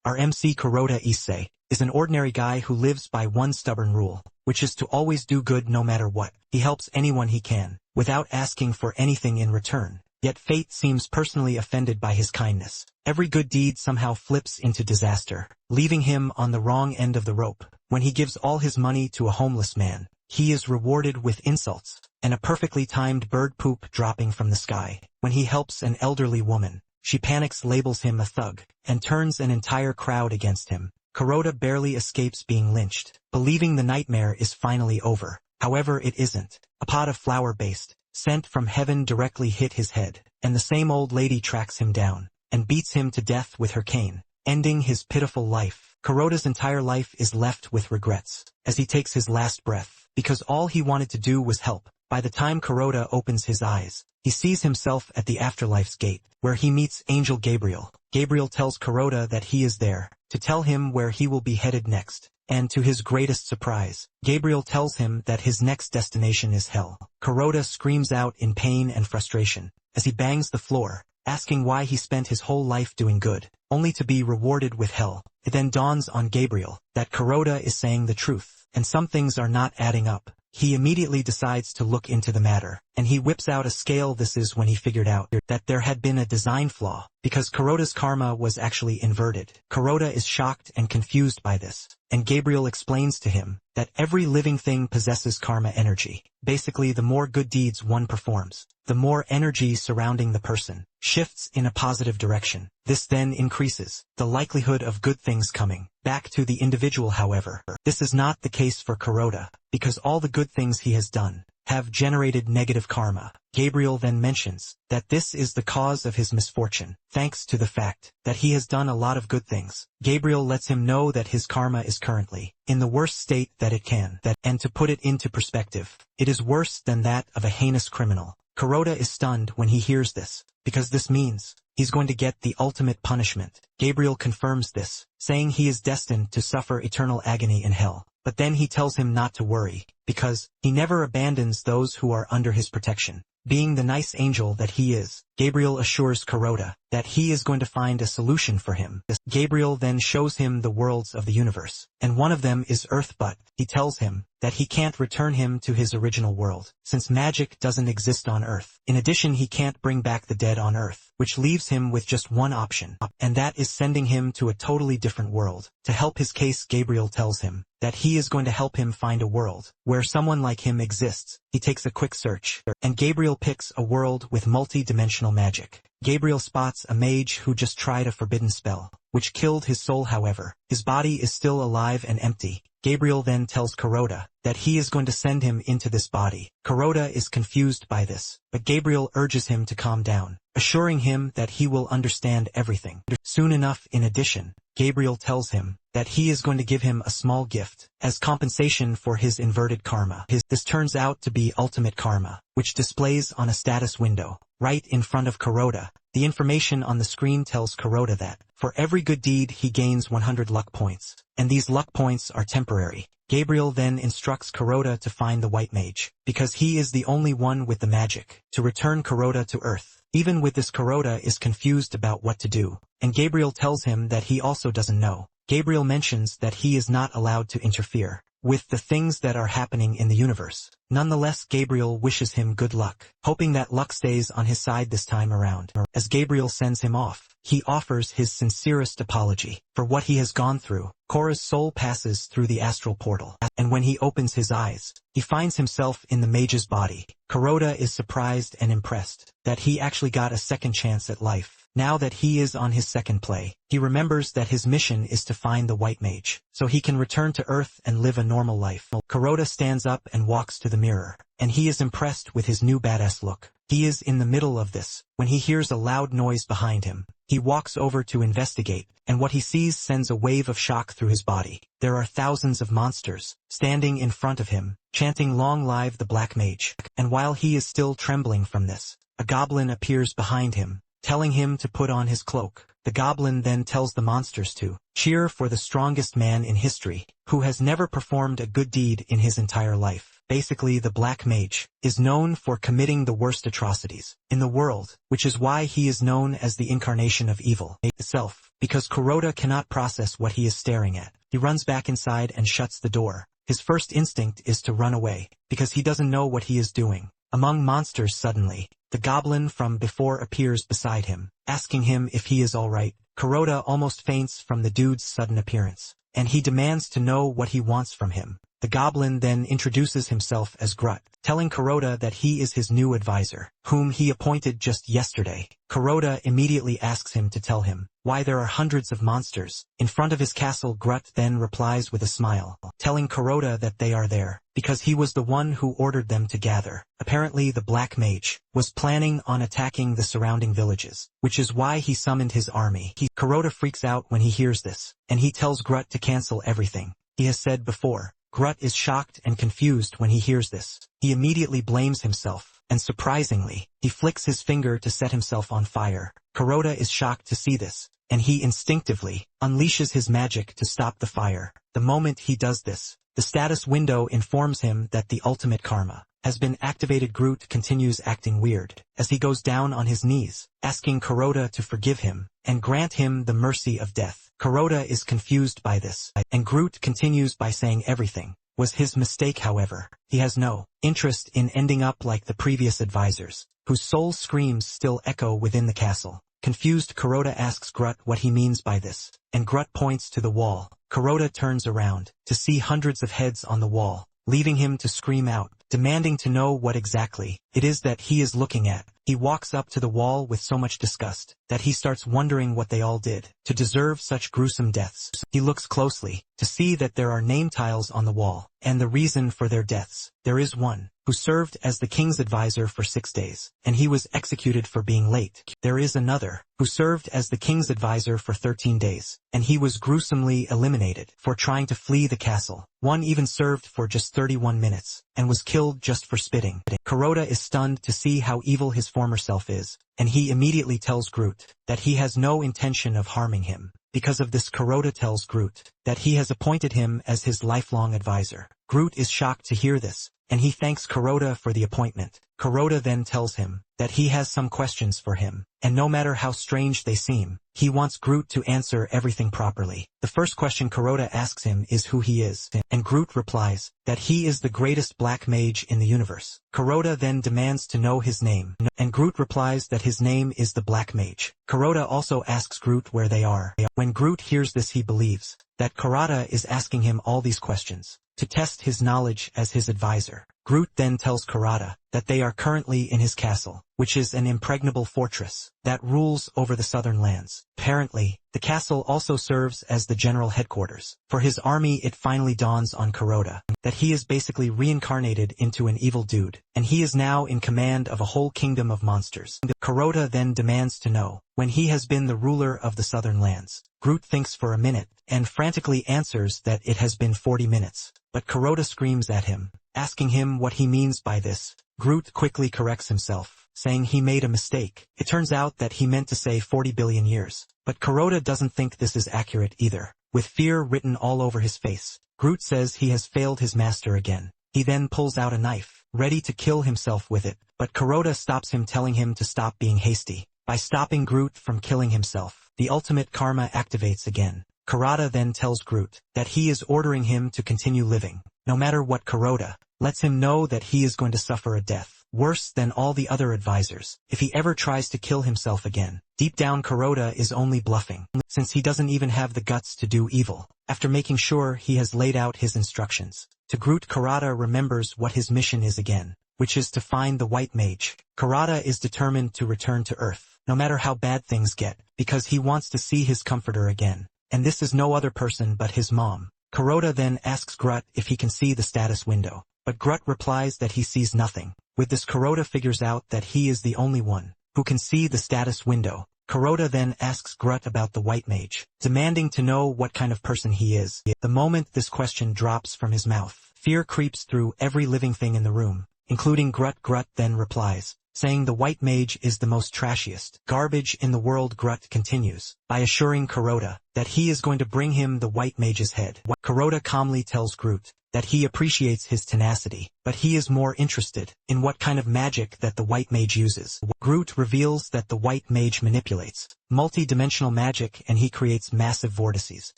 Our MC Kuroda Issei is an ordinary guy who lives by one stubborn rule, which is to always do good no matter what. He helps anyone he can, without asking for anything in return. Yet fate seems personally offended by his kindness. Every good deed somehow flips into disaster, leaving him on the wrong end of the rope. When he gives all his money to a homeless man, he is rewarded with insults, and a perfectly timed bird poop dropping from the sky. When he helps an elderly woman, she panics, labels him a thug, and turns an entire crowd against him. Kuroda barely escapes being lynched, believing the nightmare is finally over. However, it isn't. A pot of flour based, sent from heaven directly hit his head, and the same old lady tracks him down, and beats him to death with her cane, ending his pitiful life. Kuroda's entire life is left with regrets, as he takes his last breath, because all he wanted to do was help. By the time Kuroda opens his eyes, he sees himself at the afterlife's gate, where he meets Angel Gabriel. Gabriel tells Kuroda that he is there, to tell him where he will be headed next. And to his greatest surprise, Gabriel tells him that his next destination is hell. Kuroda screams out in pain and frustration, as he bangs the floor, asking why he spent his whole life doing good, only to be rewarded with hell. It then dawns on Gabriel that Kuroda is saying the truth, and some things are not adding up. He immediately decides to look into the matter, and he whips out a scale. This is when he figured out that there had been a design flaw, because Kuroda's karma was actually inverted. Kuroda is shocked and confused by this, and Gabriel explains to him that every living thing possesses karma energy. Basically, the more good deeds one performs, the more energy surrounding the person shifts in a positive direction. This then increases the likelihood of good things coming back to the individual. However, this is not the case for Kuroda, because all the good things he has done have generated negative karma. Gabriel then mentions that this is the cause of his misfortune, thanks to the fact that he has done a lot of good things. Gabriel lets him know that his karma is currently in the worst state that it can, and to put it into perspective, it is worse than that of a heinous criminal. Kuroda is stunned when he hears this, because this means he's going to get the ultimate punishment. Gabriel confirms this, saying he is destined to suffer eternal agony in hell. But then he tells him not to worry, because he never abandons those who are under his protection. Being the nice angel that he is, Gabriel assures Kuroda that he is going to find a solution for him. Gabriel then shows him the worlds of the universe, and one of them is Earth, but he tells him that he can't return him to his original world, since magic doesn't exist on Earth. In addition, he can't bring back the dead on Earth, which leaves him with just one option, and that is sending him to a totally different world. To help his case, Gabriel tells him that he is going to help him find a world where someone like him exists. He takes a quick search, and Gabriel picks a world with multi-dimensional magic. Gabriel spots a mage who just tried a forbidden spell, which killed his soul. However, his body is still alive and empty. Gabriel then tells Kuroda that he is going to send him into this body. Kuroda is confused by this, but Gabriel urges him to calm down, assuring him that he will understand everything soon enough. In addition, Gabriel tells him that he is going to give him a small gift as compensation for his inverted karma. This turns out to be ultimate karma, which displays on a status window right in front of Kuroda. The information on the screen tells Kuroda that for every good deed he gains 100 luck points, and these luck points are temporary. Gabriel then instructs Kuroda to find the white mage, because he is the only one with the magic to return Kuroda to Earth. Even with this, Kuroda is confused about what to do, and Gabriel tells him that he also doesn't know. Gabriel mentions that he is not allowed to interfere with the things that are happening in the universe. Nonetheless, Gabriel wishes him good luck, hoping that luck stays on his side this time around. As Gabriel sends him off, he offers his sincerest apology for what he has gone through. Korra's soul passes through the astral portal, and when he opens his eyes, he finds himself in the mage's body. Kuroda is surprised and impressed that he actually got a second chance at life. Now that he is on his second play, he remembers that his mission is to find the white mage, so he can return to Earth and live a normal life. Kuroda stands up and walks to the mirror, and he is impressed with his new badass look. He is in the middle of this when he hears a loud noise behind him. He walks over to investigate, and what he sees sends a wave of shock through his body. There are thousands of monsters standing in front of him, chanting "Long live the Black Mage." And while he is still trembling from this, a goblin appears behind him, telling him to put on his cloak. The goblin then tells the monsters to cheer for the strongest man in history, who has never performed a good deed in his entire life. basically the Black Mage, is known for committing the worst atrocities in the world, which is why he is known as the incarnation of evil itself. Because Kuroda cannot process what he is staring at, he runs back inside and shuts the door. His first instinct is to run away, because he doesn't know what he is doing. Among monsters suddenly, the goblin from before appears beside him, asking him if he is alright. Kuroda almost faints from the dude's sudden appearance, and he demands to know what he wants from him. The goblin then introduces himself as Grut, telling Kuroda that he is his new advisor, whom he appointed just yesterday. Kuroda immediately asks him to tell him why there are hundreds of monsters in front of his castle. Grut then replies with a smile, telling Kuroda that they are there because he was the one who ordered them to gather. Apparently the Black Mage was planning on attacking the surrounding villages, which is why he summoned his army. Kuroda freaks out when he hears this, and he tells Grut to cancel everything he has said before. Grut is shocked and confused when he hears this. He immediately blames himself, and surprisingly, he flicks his finger to set himself on fire. Kuroda is shocked to see this, and he instinctively unleashes his magic to stop the fire. The moment he does this, the status window informs him that the ultimate karma has been activated. Grut continues acting weird as he goes down on his knees, asking Kuroda to forgive him and grant him the mercy of death. Kuroda is confused by this, and Grut continues by saying everything was his mistake. However, he has no interest in ending up like the previous advisors, whose soul screams still echo within the castle. Confused, Kuroda asks Grut what he means by this, and Grut points to the wall. Kuroda turns around to see hundreds of heads on the wall, leaving him to scream out, demanding to know what exactly it is that he is looking at. He walks up to the wall with so much disgust that he starts wondering what they all did to deserve such gruesome deaths. He looks closely to see that there are name tiles on the wall, and the reason for their deaths. There is one who served as the king's advisor for 6 days, and he was executed for being late. There is another who served as the king's advisor for 13 days, and he was gruesomely eliminated for trying to flee the castle. One even served for just 31 minutes, and was killed just for spitting. Kuroda is stunned to see how evil his former self is, and he immediately tells Grut that he has no intention of harming him. Because of this, Kuroda tells Grut that he has appointed him as his lifelong advisor. Grut is shocked to hear this, and he thanks Kuroda for the appointment. Kuroda then tells him that he has some questions for him, and no matter how strange they seem, he wants Grut to answer everything properly. The first question Kuroda asks him is who he is, and Grut replies that he is the greatest Black Mage in the universe. Kuroda then demands to know his name, and Grut replies that his name is the Black Mage. Kuroda also asks Grut where they are. When Grut hears this, he believes that Kuroda is asking him all these questions to test his knowledge as his advisor. Grut then tells Kuroda that they are currently in his castle, which is an impregnable fortress that rules over the southern lands. Apparently, the castle also serves as the general headquarters for his army. It finally dawns on Kuroda that he is basically reincarnated into an evil dude, and he is now in command of a whole kingdom of monsters. Kuroda then demands to know when he has been the ruler of the southern lands. Grut thinks for a minute and frantically answers that it has been 40 minutes. But Kuroda screams at him, asking him what he means by this. Grut quickly corrects himself, saying he made a mistake. It turns out that he meant to say 40 billion years. But Kuroda doesn't think this is accurate either. With fear written all over his face, Grut says he has failed his master again. He then pulls out a knife, ready to kill himself with it. But Kuroda stops him, telling him to stop being hasty. By stopping Grut from killing himself, the ultimate karma activates again. Kuroda then tells Grut that he is ordering him to continue living, no matter what. Kuroda lets him know that he is going to suffer a death worse than all the other advisors if he ever tries to kill himself again. Deep down, Kuroda is only bluffing, since he doesn't even have the guts to do evil. After making sure he has laid out his instructions to Grut, Kuroda remembers what his mission is again, which is to find the White Mage. Kuroda is determined to return to Earth, no matter how bad things get, because he wants to see his comforter again. And this is no other person but his mom. Kuroda then asks Grut if he can see the status window, but Grut replies that he sees nothing. With this, Kuroda figures out that he is the only one who can see the status window. Kuroda then asks Grut about the White Mage, demanding to know what kind of person he is. The moment this question drops from his mouth, fear creeps through every living thing in the room, including Grut. Grut then replies saying the white mage is the most trashiest garbage in the world. Groot continues by assuring Kuroda that he is going to bring him the white mage's head. Kuroda calmly tells Groot that he appreciates his tenacity, but he is more interested in what kind of magic that the white mage uses. Groot reveals that the white mage manipulates multi-dimensional magic, and he creates massive vortices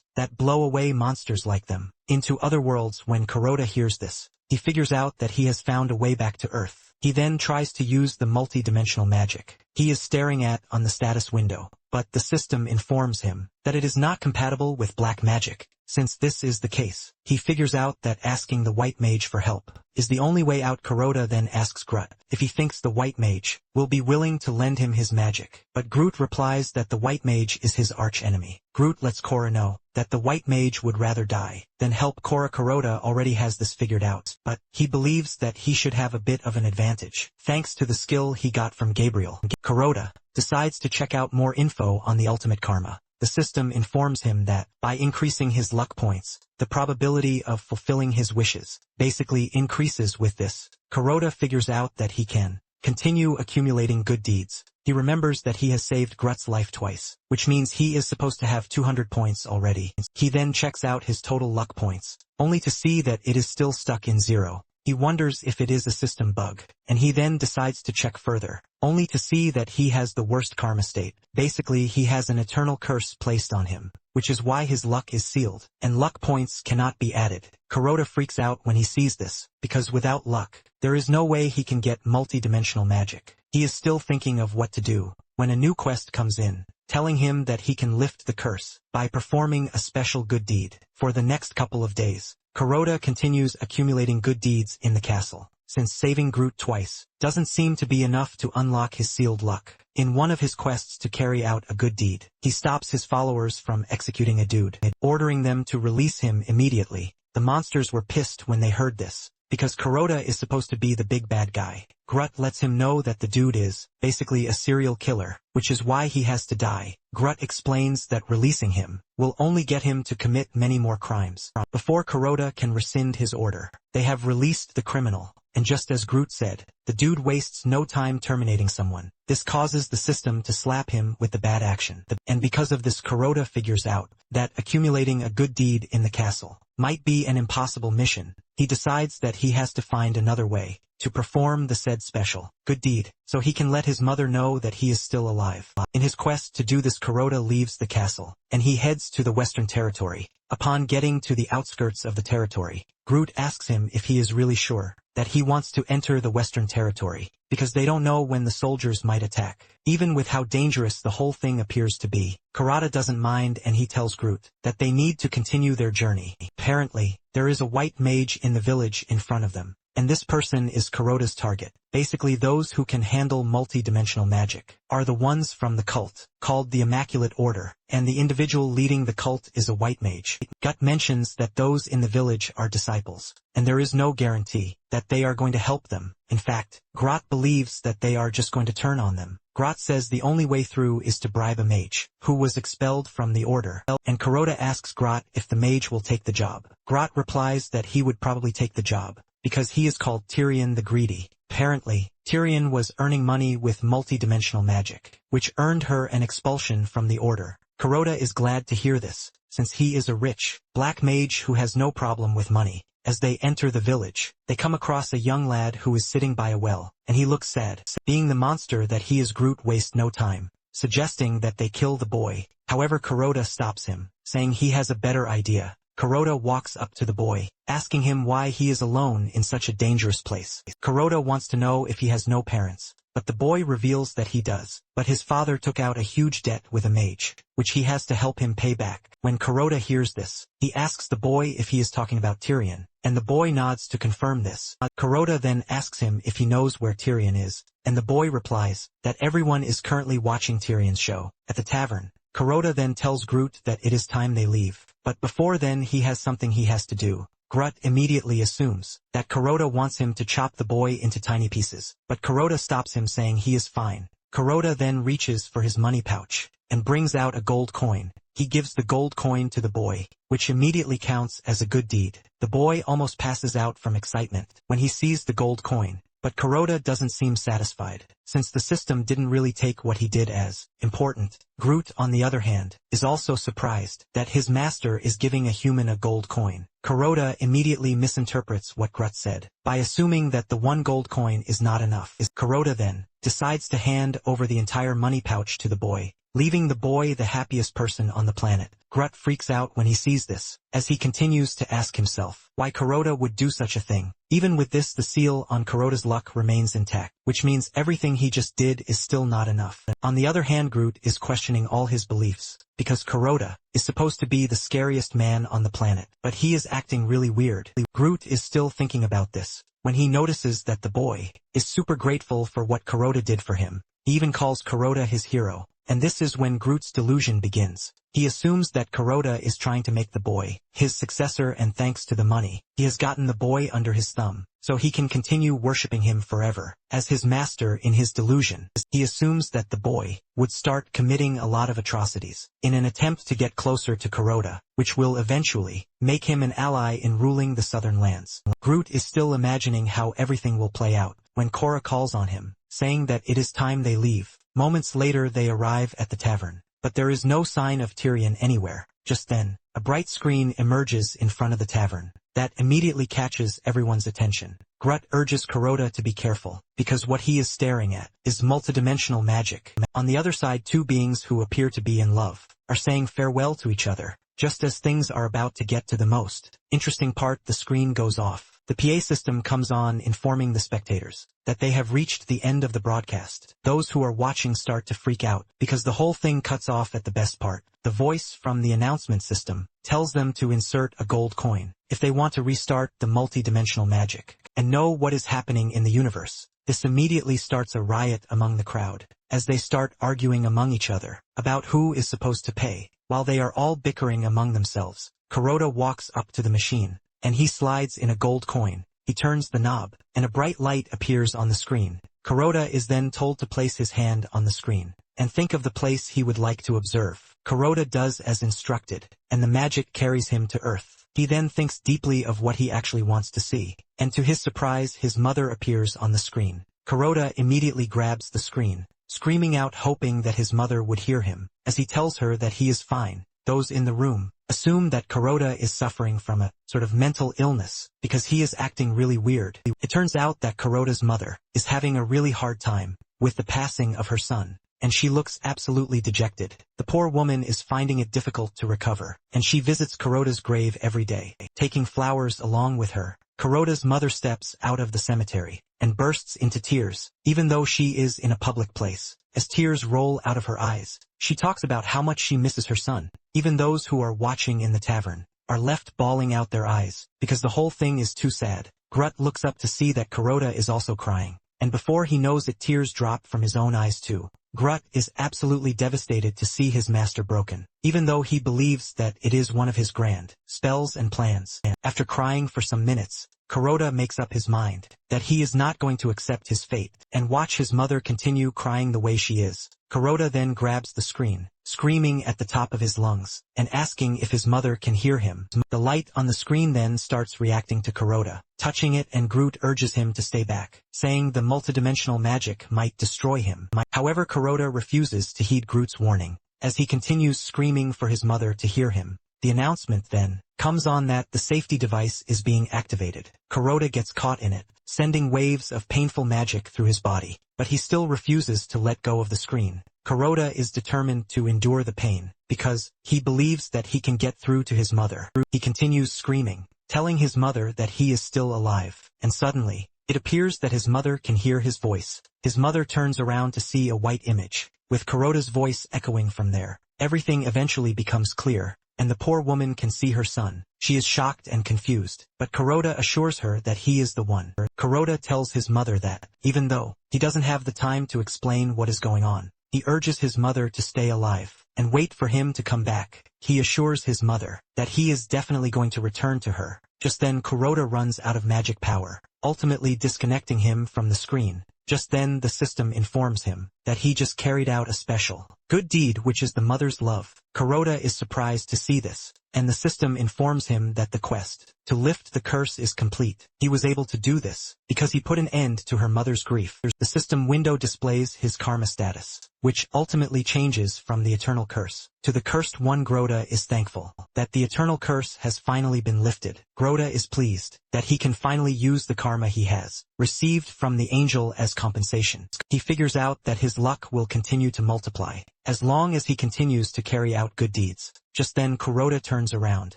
that blow away monsters like them into other worlds. When Kuroda hears this, he figures out that he has found a way back to Earth. He then tries to use the multi-dimensional magic he is staring at on the status window, but the system informs him that it is not compatible with black magic. Since this is the case, he figures out that asking the white mage for help is the only way out. Kuroda then asks Groot if he thinks the white mage will be willing to lend him his magic, but Groot replies that the white mage is his arch-enemy. Groot lets Korra know that the white mage would rather die than help Korra. Kuroda already has this figured out, but he believes that he should have a bit of an advantage thanks to the skill he got from Gabriel. Kuroda decides to check out more info on the ultimate karma. The system informs him that, by increasing his luck points, the probability of fulfilling his wishes basically increases. With this, Kuroda figures out that he can continue accumulating good deeds. He remembers that he has saved Groot's life twice, which means he is supposed to have 200 points already. He then checks out his total luck points, only to see that it is still stuck in 0. He wonders if it is a system bug, and he then decides to check further, only to see that he has the worst karma state. Basically, he has an eternal curse placed on him, which is why his luck is sealed, and luck points cannot be added. Kuroda freaks out when he sees this, because without luck, there is no way he can get multi-dimensional magic. He is still thinking of what to do, when a new quest comes in, telling him that he can lift the curse by performing a special good deed. For the next couple of days, Kuroda continues accumulating good deeds in the castle, since saving Groot twice doesn't seem to be enough to unlock his sealed luck. In one of his quests to carry out a good deed, he stops his followers from executing a dude, ordering them to release him immediately. The monsters were pissed when they heard this, because Kuroda is supposed to be the big bad guy. Groot lets him know that the dude is, basically, a serial killer, which is why he has to die. Groot explains that releasing him will only get him to commit many more crimes. Before Kuroda can rescind his order, they have released the criminal, and just as Groot said, the dude wastes no time terminating someone. This causes the system to slap him with the bad action. And because of this, Kuroda figures out that accumulating a good deed in the castle might be an impossible mission. He decides that he has to find another way to perform the said special good deed, so he can let his mother know that he is still alive. In his quest to do this, Kuroda leaves the castle, and he heads to the Western Territory. Upon getting to the outskirts of the territory, Groot asks him if he is really sure that he wants to enter the Western Territory, because they don't know when the soldiers might attack. Even with how dangerous the whole thing appears to be, Kuroda doesn't mind, and he tells Groot that they need to continue their journey. Apparently, there is a white mage in the village in front of them, and this person is Kuroda's target. Basically, those who can handle multi-dimensional magic are the ones from the cult, called the Immaculate Order, and the individual leading the cult is a white mage. Gut mentions that those in the village are disciples, and there is no guarantee that they are going to help them. In fact, Groot believes that they are just going to turn on them. Groot says the only way through is to bribe a mage, who was expelled from the order, and Kuroda asks Groot if the mage will take the job. Groot replies that he would probably take the job, because he is called Tyrion the Greedy. Apparently, Tyrion was earning money with multi-dimensional magic, which earned her an expulsion from the order. Kuroda is glad to hear this, since he is a rich, black mage who has no problem with money. As they enter the village, they come across a young lad who is sitting by a well, and he looks sad. Being the monster that he is, Groot wastes no time, suggesting that they kill the boy. However, Kuroda stops him, saying he has a better idea. Kuroda walks up to the boy, asking him why he is alone in such a dangerous place. Kuroda wants to know if he has no parents, but the boy reveals that he does, but his father took out a huge debt with a mage, which he has to help him pay back. When Kuroda hears this, he asks the boy if he is talking about Tyrion, and the boy nods to confirm this. Kuroda then asks him if he knows where Tyrion is, and the boy replies that everyone is currently watching Tyrion's show at the tavern. Kuroda then tells Groot that it is time they leave, but before then he has something he has to do. Groot immediately assumes that Kuroda wants him to chop the boy into tiny pieces, but Kuroda stops him, saying he is fine. Kuroda then reaches for his money pouch and brings out a gold coin. He gives the gold coin to the boy, which immediately counts as a good deed. The boy almost passes out from excitement when he sees the gold coin, But Kuroda doesn't seem satisfied, since the system didn't really take what he did as important. Groot, on the other hand, is also surprised that his master is giving a human a gold coin. Kuroda immediately misinterprets what Groot said, by assuming that the one gold coin is not enough. Kuroda then decides to hand over the entire money pouch to the boy, leaving the boy the happiest person on the planet. Groot freaks out when he sees this, as he continues to ask himself why Kuroda would do such a thing. Even with this, the seal on Kuroda's luck remains intact, which means everything he just did is still not enough. On the other hand, Groot is questioning all his beliefs, because Kuroda is supposed to be the scariest man on the planet, but he is acting really weird. Groot is still thinking about this, when he notices that the boy is super grateful for what Kuroda did for him. He even calls Kuroda his hero. And this is when Groot's delusion begins. He assumes that Kuroda is trying to make the boy his successor, and thanks to the money, he has gotten the boy under his thumb, so he can continue worshipping him forever as his master. In his delusion, he assumes that the boy would start committing a lot of atrocities in an attempt to get closer to Kuroda, which will eventually make him an ally in ruling the southern lands. Groot is still imagining how everything will play out when Korra calls on him, saying that it is time they leave. Moments later they arrive at the tavern, but there is no sign of Tyrion anywhere. Just then, a bright screen emerges in front of the tavern that immediately catches everyone's attention. Groot urges Kuroda to be careful, because what he is staring at is multidimensional magic. On the other side, two beings who appear to be in love are saying farewell to each other. Just as things are about to get to the most interesting part, the screen goes off. The PA system comes on, informing the spectators that they have reached the end of the broadcast. Those who are watching start to freak out, because the whole thing cuts off at the best part. The voice from the announcement system tells them to insert a gold coin if they want to restart the multi-dimensional magic and know what is happening in the universe. This immediately starts a riot among the crowd, as they start arguing among each other about who is supposed to pay. While they are all bickering among themselves, Kuroda walks up to the machine, and he slides in a gold coin. He turns the knob, and a bright light appears on the screen. Kuroda is then told to place his hand on the screen and think of the place he would like to observe. Kuroda does as instructed, and the magic carries him to Earth. He then thinks deeply of what he actually wants to see, and to his surprise his mother appears on the screen. Kuroda immediately grabs the screen, screaming out, hoping that his mother would hear him, as he tells her that he is fine. Those in the room assume that Kuroda is suffering from a sort of mental illness, because he is acting really weird. It turns out that Kuroda's mother is having a really hard time with the passing of her son, and she looks absolutely dejected. The poor woman is finding it difficult to recover, and she visits Kuroda's grave every day, taking flowers along with her. Kuroda's mother steps out of the cemetery and bursts into tears, even though she is in a public place. As tears roll out of her eyes, she talks about how much she misses her son. Even those who are watching in the tavern are left bawling out their eyes, because the whole thing is too sad. Groot looks up to see that Kuroda is also crying, and before he knows it, tears drop from his own eyes too. Groot is absolutely devastated to see his master broken, even though he believes that it is one of his grand spells and plans. After crying for some minutes, Kuroda makes up his mind that he is not going to accept his fate and watch his mother continue crying the way she is. Kuroda then grabs the screen, screaming at the top of his lungs, and asking if his mother can hear him. The light on the screen then starts reacting to Kuroda, touching it, and Groot urges him to stay back, saying the multidimensional magic might destroy him. However, Kuroda refuses to heed Groot's warning, as he continues screaming for his mother to hear him. The announcement then comes on that the safety device is being activated. Kuroda gets caught in it, sending waves of painful magic through his body, but he still refuses to let go of the screen. Kuroda is determined to endure the pain, because he believes that he can get through to his mother. He continues screaming, telling his mother that he is still alive, and suddenly, it appears that his mother can hear his voice. His mother turns around to see a white image, with Kuroda's voice echoing from there. Everything eventually becomes clear, and the poor woman can see her son. She is shocked and confused, but Kuroda assures her that he is the one. Kuroda tells his mother that, even though he doesn't have the time to explain what is going on, he urges his mother to stay alive and wait for him to come back. He assures his mother that he is definitely going to return to her. Just then Kuroda runs out of magic power, ultimately disconnecting him from the screen. Just then the system informs him that he just carried out a special good deed, which is the mother's love. Kuroda is surprised to see this, and the system informs him that the quest to lift the curse is complete. He was able to do this because he put an end to her mother's grief. The system window displays his karma status, which ultimately changes from the eternal curse to the cursed one. Kuroda is thankful that the eternal curse has finally been lifted. Kuroda is pleased that he can finally use the karma he has received from the angel as compensation. He figures out that his luck will continue to multiply as long as he continues to carry out good deeds. Just then Kuroda turns around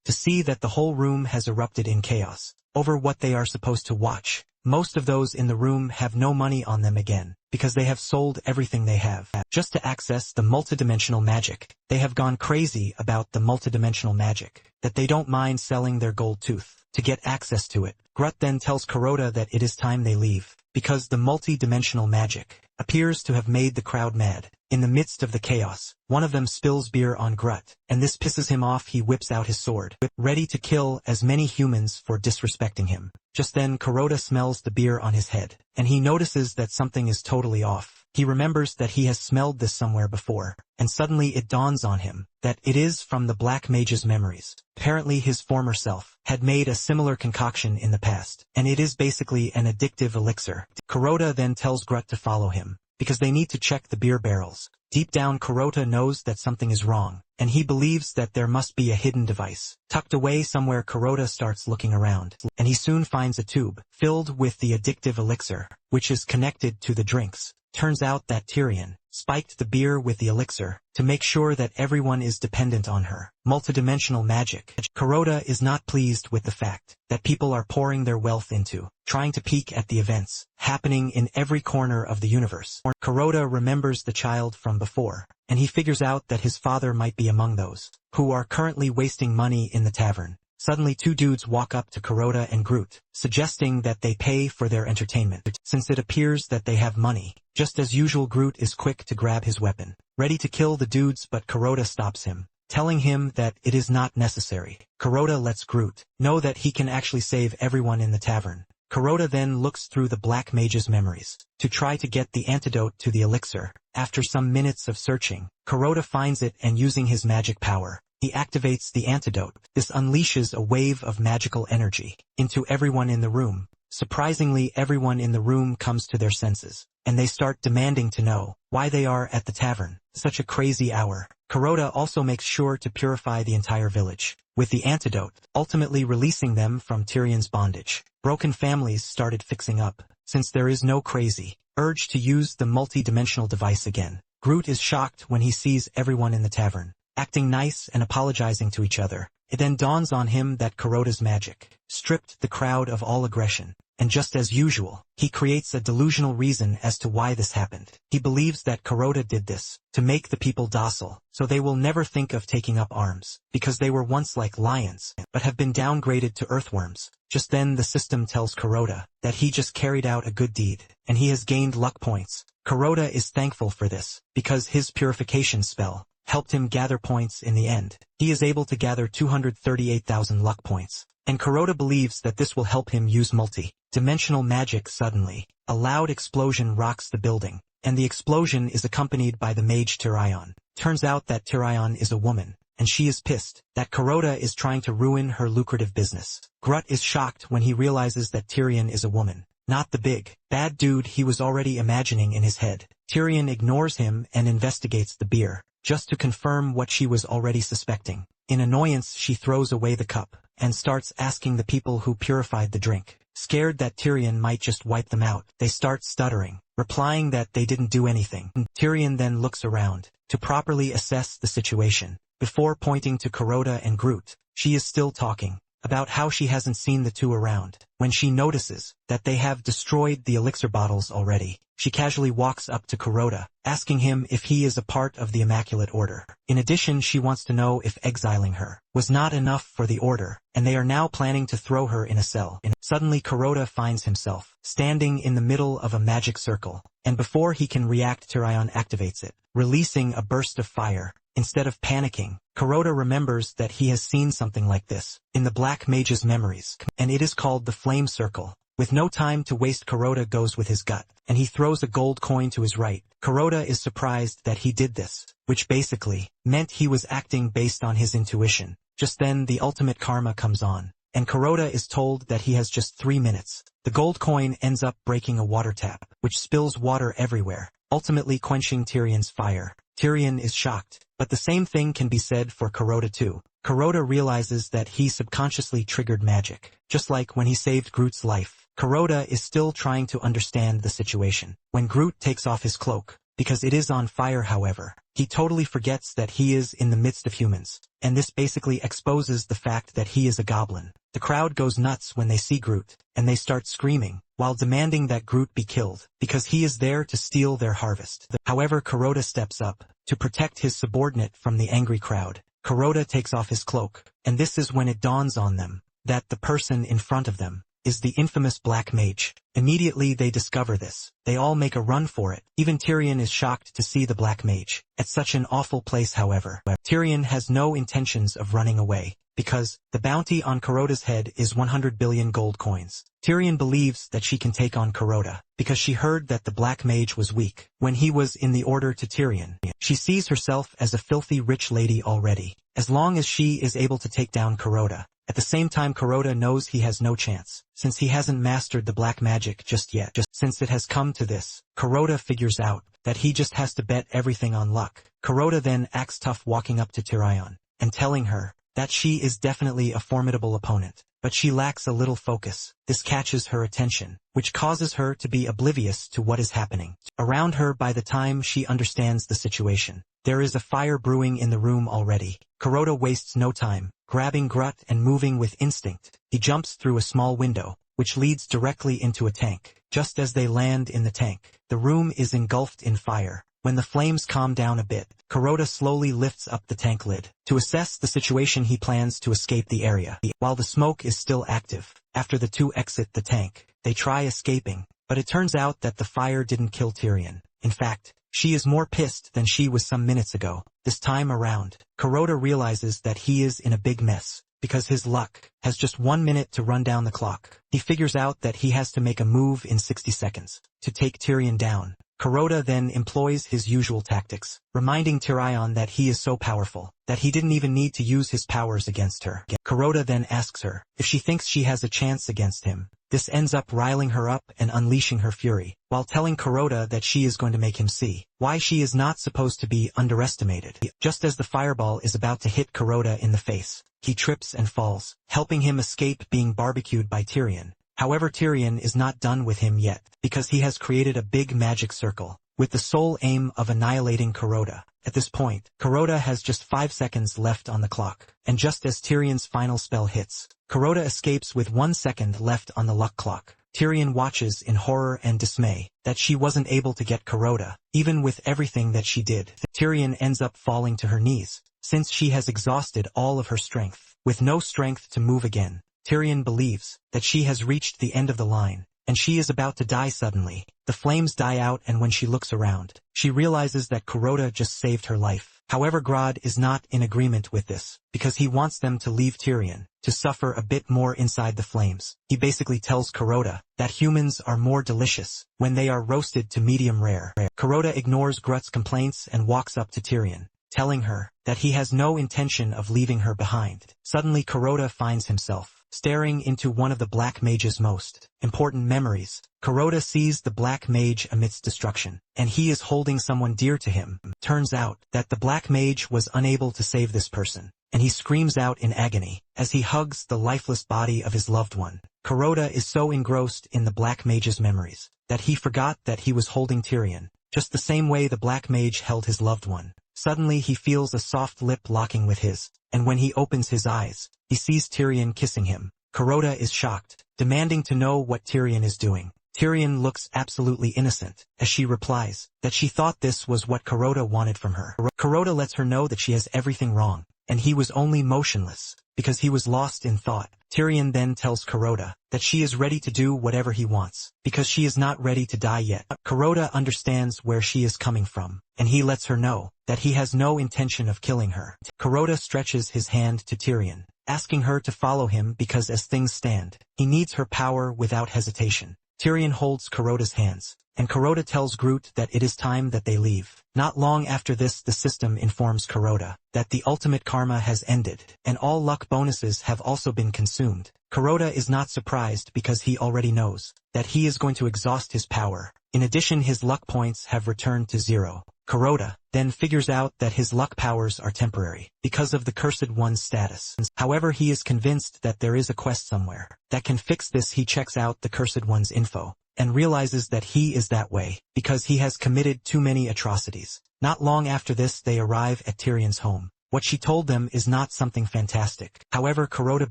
to see that the whole room has erupted in chaos over what they are supposed to watch. Most of those in the room have no money on them again because they have sold everything they have just to access the multidimensional magic. They have gone crazy about the multidimensional magic that they don't mind selling their gold tooth to get access to it. Grut then tells Kuroda that it is time they leave because the multi-dimensional magic appears to have made the crowd mad. In the midst of the chaos, one of them spills beer on Grut, and this pisses him off. He whips out his sword, ready to kill as many humans for disrespecting him. Just then Kuroda smells the beer on his head, and he notices that something is totally off. He remembers that he has smelled this somewhere before, and suddenly it dawns on him that it is from the Black Mage's memories. Apparently his former self had made a similar concoction in the past, and it is basically an addictive elixir. Kuroda then tells Grut to follow him, because they need to check the beer barrels. Deep down Kuroda knows that something is wrong, and he believes that there must be a hidden device tucked away somewhere. Kuroda starts looking around, and he soon finds a tube filled with the addictive elixir, which is connected to the drinks. Turns out that Tyrion spiked the beer with the elixir to make sure that everyone is dependent on her multidimensional magic. Kuroda is not pleased with the fact that people are pouring their wealth into trying to peek at the events happening in every corner of the universe. Kuroda remembers the child from before, and he figures out that his father might be among those who are currently wasting money in the tavern. Suddenly two dudes walk up to Kuroda and Groot, suggesting that they pay for their entertainment, since it appears that they have money. Just as usual, Groot is quick to grab his weapon, ready to kill the dudes, but Kuroda stops him, telling him that it is not necessary. Kuroda lets Groot know that he can actually save everyone in the tavern. Kuroda then looks through the Black Mage's memories to try to get the antidote to the elixir. After some minutes of searching, Kuroda finds it, and using his magic power, he activates the antidote. This unleashes a wave of magical energy into everyone in the room. Surprisingly, everyone in the room comes to their senses, and they start demanding to know why they are at the tavern such a crazy hour. Kuroda also makes sure to purify the entire village with the antidote, ultimately releasing them from Tyrion's bondage. Broken families started fixing up, since there is no crazy urge to use the multi-dimensional device again. Groot is shocked when he sees everyone in the tavern acting nice and apologizing to each other. It then dawns on him that Kuroda's magic stripped the crowd of all aggression, and just as usual, he creates a delusional reason as to why this happened. He believes that Kuroda did this to make the people docile, so they will never think of taking up arms, because they were once like lions, but have been downgraded to earthworms. Just then the system tells Kuroda that he just carried out a good deed, and he has gained luck points. Kuroda is thankful for this, because his purification spell helped him gather points in the end. He is able to gather 238,000 luck points, and Kuroda believes that this will help him use multi-dimensional magic. Suddenly, a loud explosion rocks the building, and the explosion is accompanied by the mage Tyrion. Turns out that Tyrion is a woman, and she is pissed that Kuroda is trying to ruin her lucrative business. Grut is shocked when he realizes that Tyrion is a woman, not the big, bad dude he was already imagining in his head. Tyrion ignores him and investigates the beer, just to confirm what she was already suspecting. In annoyance, she throws away the cup and starts asking the people who purified the drink. Scared that Tyrion might just wipe them out, they start stuttering, replying that they didn't do anything. Tyrion then looks around to properly assess the situation. Before pointing to Kuroda and Groot, she is still talking about how she hasn't seen the two around. When she notices that they have destroyed the elixir bottles already, she casually walks up to Kuroda, asking him if he is a part of the Immaculate Order. In addition, she wants to know if exiling her was not enough for the Order, and they are now planning to throw her in a cell. Suddenly Kuroda finds himself standing in the middle of a magic circle, and before he can react, Tyrion activates it, releasing a burst of fire. Instead of panicking, Kuroda remembers that he has seen something like this in the Black Mage's memories, and it is called the Flame Circle, With no time to waste, Kuroda goes with his gut, and he throws a gold coin to his right. Kuroda is surprised that he did this, which basically meant he was acting based on his intuition. Just then the ultimate karma comes on, and Kuroda is told that he has just 3 minutes. The gold coin ends up breaking a water tap, which spills water everywhere, ultimately quenching Tyrion's fire. Tyrion is shocked, but the same thing can be said for Kuroda too. Kuroda realizes that he subconsciously triggered magic, just like when he saved Groot's life. Kuroda is still trying to understand the situation. When Groot takes off his cloak, because it is on fire however, he totally forgets that he is in the midst of humans, and this basically exposes the fact that he is a goblin. The crowd goes nuts when they see Groot, and they start screaming, while demanding that Groot be killed, because he is there to steal their harvest. However, Kuroda steps up, to protect his subordinate from the angry crowd. Kuroda takes off his cloak, and this is when it dawns on them, that the person in front of them is the infamous Black Mage. Immediately they discover this. They all make a run for it. Even Tyrion is shocked to see the Black Mage at such an awful place however. Tyrion has no intentions of running away, because the bounty on Kuroda's head is 100 billion gold coins. Tyrion believes that she can take on Kuroda, because she heard that the Black Mage was weak. When he was in the order to Tyrion, she sees herself as a filthy rich lady already, as long as she is able to take down Kuroda. At the same time, Kuroda knows he has no chance, since he hasn't mastered the black magic just yet. Since it has come to this, Kuroda figures out that he just has to bet everything on luck. Kuroda then acts tough, walking up to Tyrion and telling her that she is definitely a formidable opponent, but she lacks a little focus. This catches her attention, which causes her to be oblivious to what is happening around her. By the time she understands the situation, there is a fire brewing in the room already. Kuroda wastes no time, grabbing Groot and moving with instinct. He jumps through a small window, which leads directly into a tank. Just as they land in the tank, the room is engulfed in fire. When the flames calm down a bit, Kuroda slowly lifts up the tank lid. To assess the situation, he plans to escape the area. While the smoke is still active, after the two exit the tank, they try escaping, but it turns out that the fire didn't kill Tyrion. In fact, she is more pissed than she was some minutes ago. This time around, Kuroda realizes that he is in a big mess, because his luck has just 1 minute to run down the clock. He figures out that he has to make a move in 60 seconds to take Tyrion down. Kuroda then employs his usual tactics, reminding Tyrion that he is so powerful that he didn't even need to use his powers against her. Kuroda then asks her if she thinks she has a chance against him. This ends up riling her up and unleashing her fury, while telling Kuroda that she is going to make him see why she is not supposed to be underestimated. Just as the fireball is about to hit Kuroda in the face, he trips and falls, helping him escape being barbecued by Tyrion. However, Tyrion is not done with him yet, because he has created a big magic circle, with the sole aim of annihilating Kuroda. At this point, Kuroda has just 5 seconds left on the clock, and just as Tyrion's final spell hits, Kuroda escapes with 1 second left on the luck clock. Tyrion watches in horror and dismay that she wasn't able to get Kuroda, even with everything that she did. Tyrion ends up falling to her knees, since she has exhausted all of her strength. With no strength to move again, Tyrion believes that she has reached the end of the line, and she is about to die suddenly. The flames die out, and when she looks around, she realizes that Kuroda just saved her life. However, Grodd is not in agreement with this, because he wants them to leave Tyrion to suffer a bit more inside the flames. He basically tells Kuroda that humans are more delicious when they are roasted to medium rare. Kuroda ignores Groot's complaints and walks up to Tyrion, telling her that he has no intention of leaving her behind. Suddenly Kuroda finds himself staring into one of the Black Mage's most important memories. Kuroda sees the Black Mage amidst destruction, and he is holding someone dear to him. Turns out that the Black Mage was unable to save this person, and he screams out in agony as he hugs the lifeless body of his loved one. Kuroda is so engrossed in the Black Mage's memories that he forgot that he was holding Tyrion, just the same way the Black Mage held his loved one. Suddenly he feels a soft lip locking with his, and when he opens his eyes, he sees Tyrion kissing him. Kuroda is shocked, demanding to know what Tyrion is doing. Tyrion looks absolutely innocent, as she replies that she thought this was what Kuroda wanted from her. Kuroda lets her know that she has everything wrong, and he was only motionless because he was lost in thought. Tyrion then tells Kuroda that she is ready to do whatever he wants, because she is not ready to die yet. Kuroda understands where she is coming from, and he lets her know that he has no intention of killing her. Kuroda stretches his hand to Tyrion, asking her to follow him because as things stand, he needs her power without hesitation. Tyrion holds Kuroda's hands, and Kuroda tells Groot that it is time that they leave. Not long after this, the system informs Kuroda that the ultimate karma has ended, and all luck bonuses have also been consumed. Kuroda is not surprised because he already knows that he is going to exhaust his power. In addition, his luck points have returned to 0. Kuroda then figures out that his luck powers are temporary because of the Cursed One's status. However, he is convinced that there is a quest somewhere that can fix this. He checks out the Cursed One's info and realizes that he is that way because he has committed too many atrocities. Not long after this, they arrive at Tyrion's home. What she told them is not something fantastic. However, Kuroda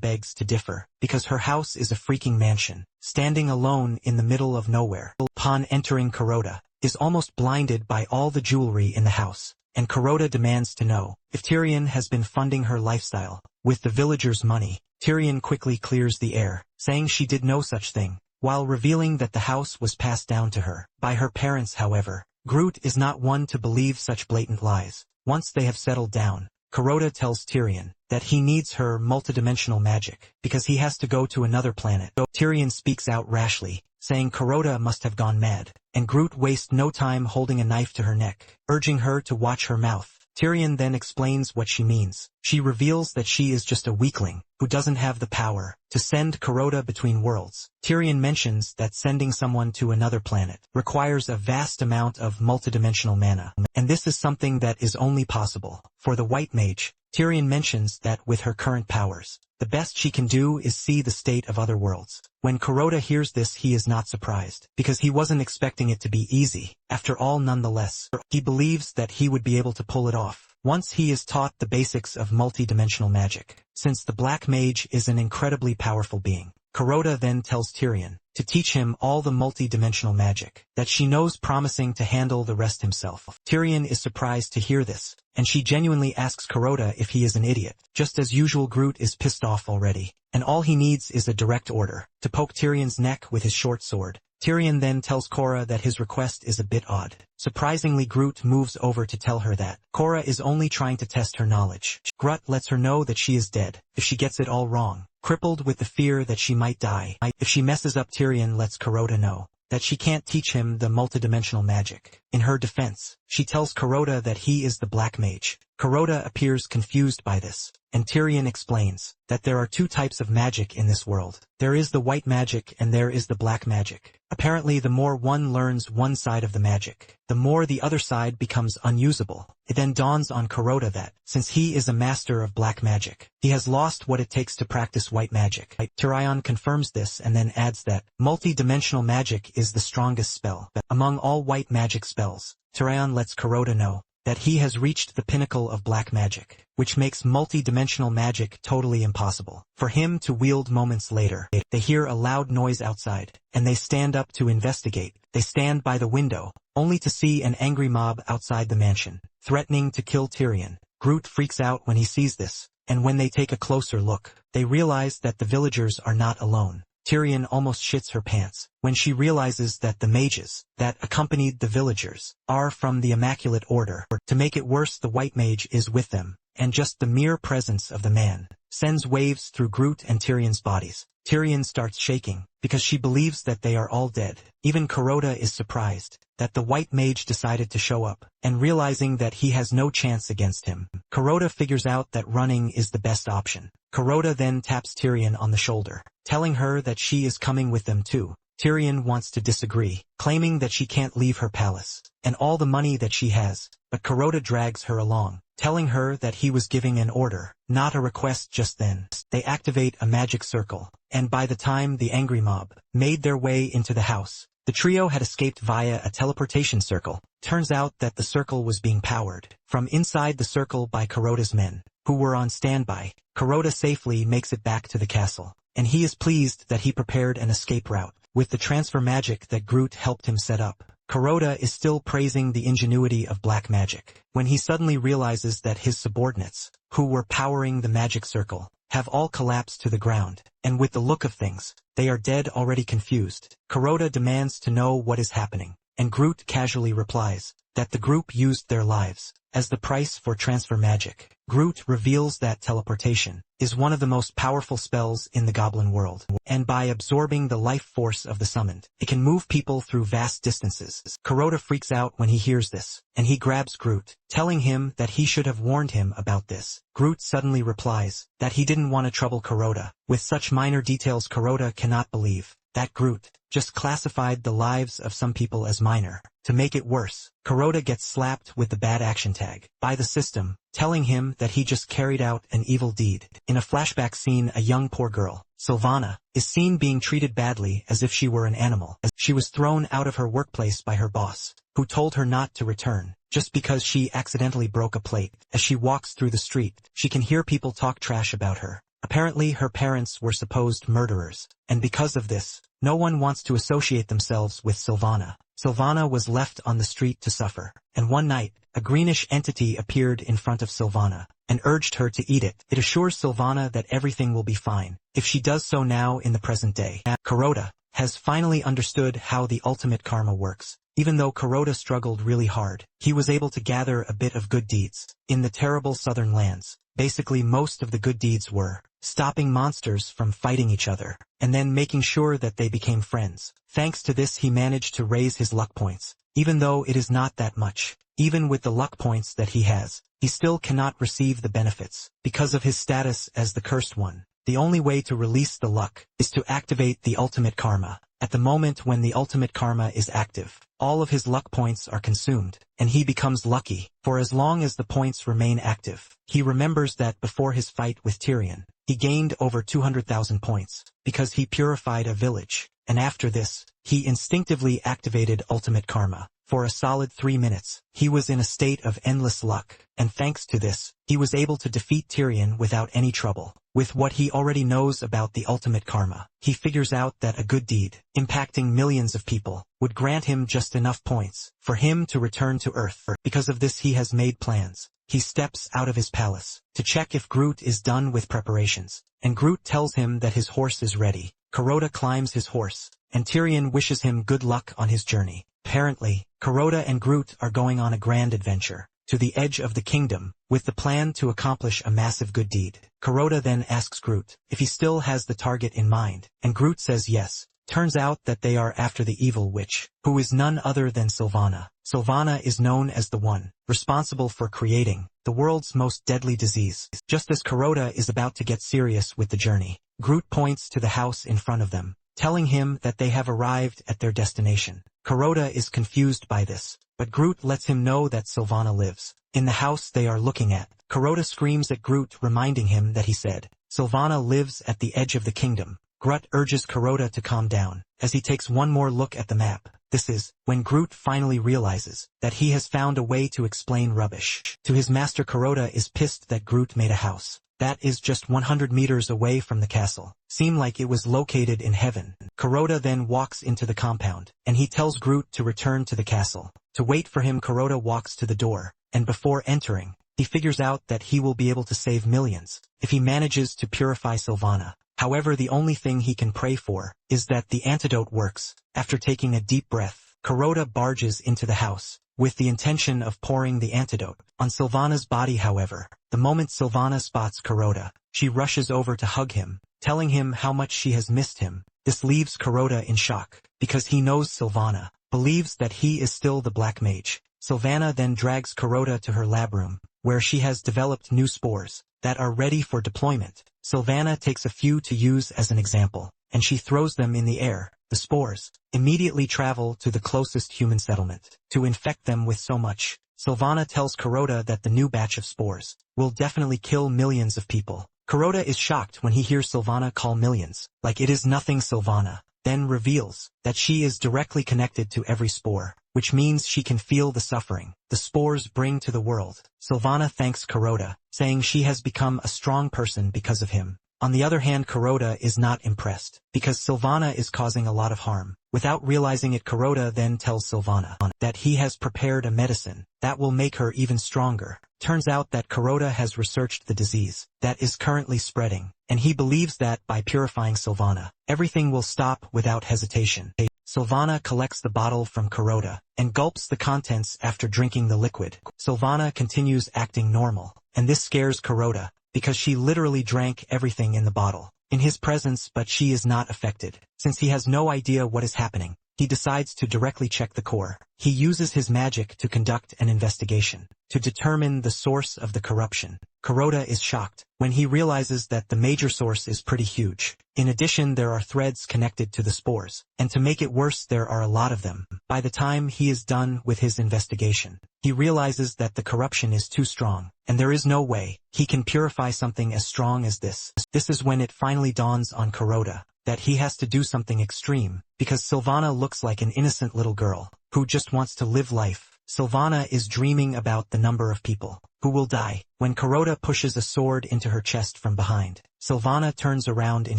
begs to differ because her house is a freaking mansion, standing alone in the middle of nowhere. Upon entering, Kuroda is almost blinded by all the jewelry in the house, and Kuroda demands to know if Tyrion has been funding her lifestyle with the villagers' money. Tyrion quickly clears the air, saying she did no such thing, while revealing that the house was passed down to her by her parents. However, Groot is not one to believe such blatant lies. Once they have settled down, Kuroda tells Tyrion that he needs her multidimensional magic because he has to go to another planet. Tyrion speaks out rashly, saying Kuroda must have gone mad, and Groot wastes no time holding a knife to her neck, urging her to watch her mouth. Tyrion then explains what she means. She reveals that she is just a weakling who doesn't have the power to send Kuroda between worlds. Tyrion mentions that sending someone to another planet requires a vast amount of multidimensional mana, and this is something that is only possible for the White Mage. Tyrion mentions that with her current powers, the best she can do is see the state of other worlds. When Kuroda hears this, he is not surprised, because he wasn't expecting it to be easy. After all, nonetheless, he believes that he would be able to pull it off once he is taught the basics of multidimensional magic. Since the Black Mage is an incredibly powerful being, Kuroda then tells Tyrion to teach him all the multi-dimensional magic that she knows, promising to handle the rest himself. Tyrion is surprised to hear this, and she genuinely asks Kuroda if he is an idiot. Just as usual, Groot is pissed off already, and all he needs is a direct order to poke Tyrion's neck with his short sword. Tyrion then tells Korra that his request is a bit odd. Surprisingly, Groot moves over to tell her that Korra is only trying to test her knowledge. Groot lets her know that she is dead if she gets it all wrong, crippled with the fear that she might die if she messes up. Tyrion lets Kuroda know that she can't teach him the multidimensional magic. In her defense, she tells Kuroda that he is the Black Mage. Kuroda appears confused by this, and Tyrion explains that there are two types of magic in this world. There is the white magic and there is the black magic. Apparently, the more one learns one side of the magic, the more the other side becomes unusable. It then dawns on Kuroda that, since he is a master of black magic, he has lost what it takes to practice white magic. Tyrion confirms this and then adds that multi-dimensional magic is the strongest spell among all white magic spells. Tyrion lets Kuroda know that he has reached the pinnacle of black magic, which makes multi-dimensional magic totally impossible for him to wield. Moments later, they hear a loud noise outside, and they stand up to investigate. They stand by the window, only to see an angry mob outside the mansion, threatening to kill Tyrion. Groot freaks out when he sees this, and when they take a closer look, they realize that the villagers are not alone. Tyrion almost shits her pants when she realizes that the mages that accompanied the villagers are from the Immaculate Order. To make it worse, the White Mage is with them, and just the mere presence of the man sends waves through Groot and Tyrion's bodies. Tyrion starts shaking because she believes that they are all dead. Even Kuroda is surprised that the White Mage decided to show up, and realizing that he has no chance against him, Kuroda figures out that running is the best option. Kuroda then taps Tyrion on the shoulder, telling her that she is coming with them too. Tyrion wants to disagree, claiming that she can't leave her palace and all the money that she has, but Kuroda drags her along, telling her that he was giving an order, not a request. Just then, they activate a magic circle, and by the time the angry mob made their way into the house, the trio had escaped via a teleportation circle. Turns out that the circle was being powered from inside the circle by Kuroda's men, who were on standby. Kuroda safely makes it back to the castle, and he is pleased that he prepared an escape route with the transfer magic that Groot helped him set up. Kuroda is still praising the ingenuity of black magic when he suddenly realizes that his subordinates, who were powering the magic circle, have all collapsed to the ground, and with the look of things, they are dead. Already confused, Kuroda demands to know what is happening, and Groot casually replies that the group used their lives as the price for transfer magic. Groot reveals that teleportation is one of the most powerful spells in the goblin world, and by absorbing the life force of the summoned, it can move people through vast distances. Kuroda freaks out when he hears this, and he grabs Groot, telling him that he should have warned him about this. Groot suddenly replies that he didn't want to trouble Kuroda. With such minor details, Kuroda cannot believe that Groot just classified the lives of some people as minor. To make it worse, Kuroda gets slapped with the bad action tag by the system, telling him that he just carried out an evil deed. In a flashback scene, a young poor girl, Sylvana, is seen being treated badly as if she were an animal. She was thrown out of her workplace by her boss, who told her not to return, just because she accidentally broke a plate. As she walks through the street, she can hear people talk trash about her. Apparently her parents were supposed murderers, and because of this, no one wants to associate themselves with Sylvana. Sylvana was left on the street to suffer, and one night, a greenish entity appeared in front of Sylvana, and urged her to eat it. It assures Sylvana that everything will be fine, if she does so now in the present day. Kuroda has finally understood how the ultimate karma works. Even though Kuroda struggled really hard, he was able to gather a bit of good deeds. In the terrible southern lands, basically most of the good deeds were stopping monsters from fighting each other, and then making sure that they became friends. Thanks to this, he managed to raise his luck points, even though it is not that much. Even with the luck points that he has, he still cannot receive the benefits, because of his status as the Cursed One. The only way to release the luck is to activate the ultimate karma. At the moment when the ultimate karma is active, all of his luck points are consumed, and he becomes lucky. For as long as the points remain active, he remembers that before his fight with Tyrion, he gained over 200,000 points, because he purified a village, and after this, he instinctively activated ultimate karma. For a solid 3 minutes, he was in a state of endless luck, and thanks to this, he was able to defeat Tyrion without any trouble. With what he already knows about the ultimate karma, he figures out that a good deed, impacting millions of people, would grant him just enough points for him to return to Earth. Because of this, he has made plans. He steps out of his palace to check if Groot is done with preparations, and Groot tells him that his horse is ready. Kuroda climbs his horse, and Tyrion wishes him good luck on his journey. Apparently, Kuroda and Groot are going on a grand adventure to the edge of the kingdom, with the plan to accomplish a massive good deed. Kuroda then asks Groot if he still has the target in mind, and Groot says yes. Turns out that they are after the evil witch, who is none other than Sylvana. Sylvana is known as the one responsible for creating the world's most deadly disease. Just as Kuroda is about to get serious with the journey, Groot points to the house in front of them, telling him that they have arrived at their destination. Kuroda is confused by this, but Groot lets him know that Sylvana lives in the house they are looking at. Kuroda screams at Groot, reminding him that he said Sylvana lives at the edge of the kingdom. Groot urges Kuroda to calm down, as he takes one more look at the map. This is when Groot finally realizes that he has found a way to explain rubbish to his master. Kuroda is pissed that Groot made a house that is just 100 meters away from the castle. Seemed like it was located in heaven. Kuroda then walks into the compound, and he tells Groot to return to the castle. To wait for him, Kuroda walks to the door, and before entering, he figures out that he will be able to save millions if he manages to purify Sylvana. However, the only thing he can pray for is that the antidote works. After taking a deep breath, Kuroda barges into the house with the intention of pouring the antidote on Sylvana's body. However, the moment Sylvana spots Kuroda, she rushes over to hug him, telling him how much she has missed him. This leaves Kuroda in shock, because he knows Sylvana believes that he is still the Black Mage. Sylvana then drags Kuroda to her lab room, where she has developed new spores that are ready for deployment. Sylvana takes a few to use as an example, and she throws them in the air. The spores immediately travel to the closest human settlement to infect them with so much. Sylvana tells Kuroda that the new batch of spores will definitely kill millions of people. Kuroda is shocked when he hears Sylvana call millions like it is nothing. Sylvana then reveals that she is directly connected to every spore, which means she can feel the suffering the spores bring to the world. Sylvana thanks Kuroda, saying she has become a strong person because of him. On the other hand, Kuroda is not impressed, because Sylvana is causing a lot of harm Without realizing it, Kuroda then tells Sylvana that he has prepared a medicine that will make her even stronger. Turns out that Kuroda has researched the disease that is currently spreading, and he believes that by purifying Sylvana, everything will stop without hesitation. Sylvana collects the bottle from Kuroda and gulps the contents after drinking the liquid. Sylvana continues acting normal, and this scares Kuroda because she literally drank everything in the bottle in his presence, but she is not affected. Since he has no idea what is happening, he decides to directly check the core. He uses his magic to conduct an investigation to determine the source of the corruption. Kuroda is shocked when he realizes that the major source is pretty huge. In addition, there are threads connected to the spores, and to make it worse, there are a lot of them. By the time he is done with his investigation, he realizes that the corruption is too strong, and there is no way he can purify something as strong as this. This is when it finally dawns on Kuroda that he has to do something extreme, because Sylvana looks like an innocent little girl who just wants to live life. Sylvana is dreaming about the number of people who will die when Kuroda pushes a sword into her chest from behind. Sylvana turns around in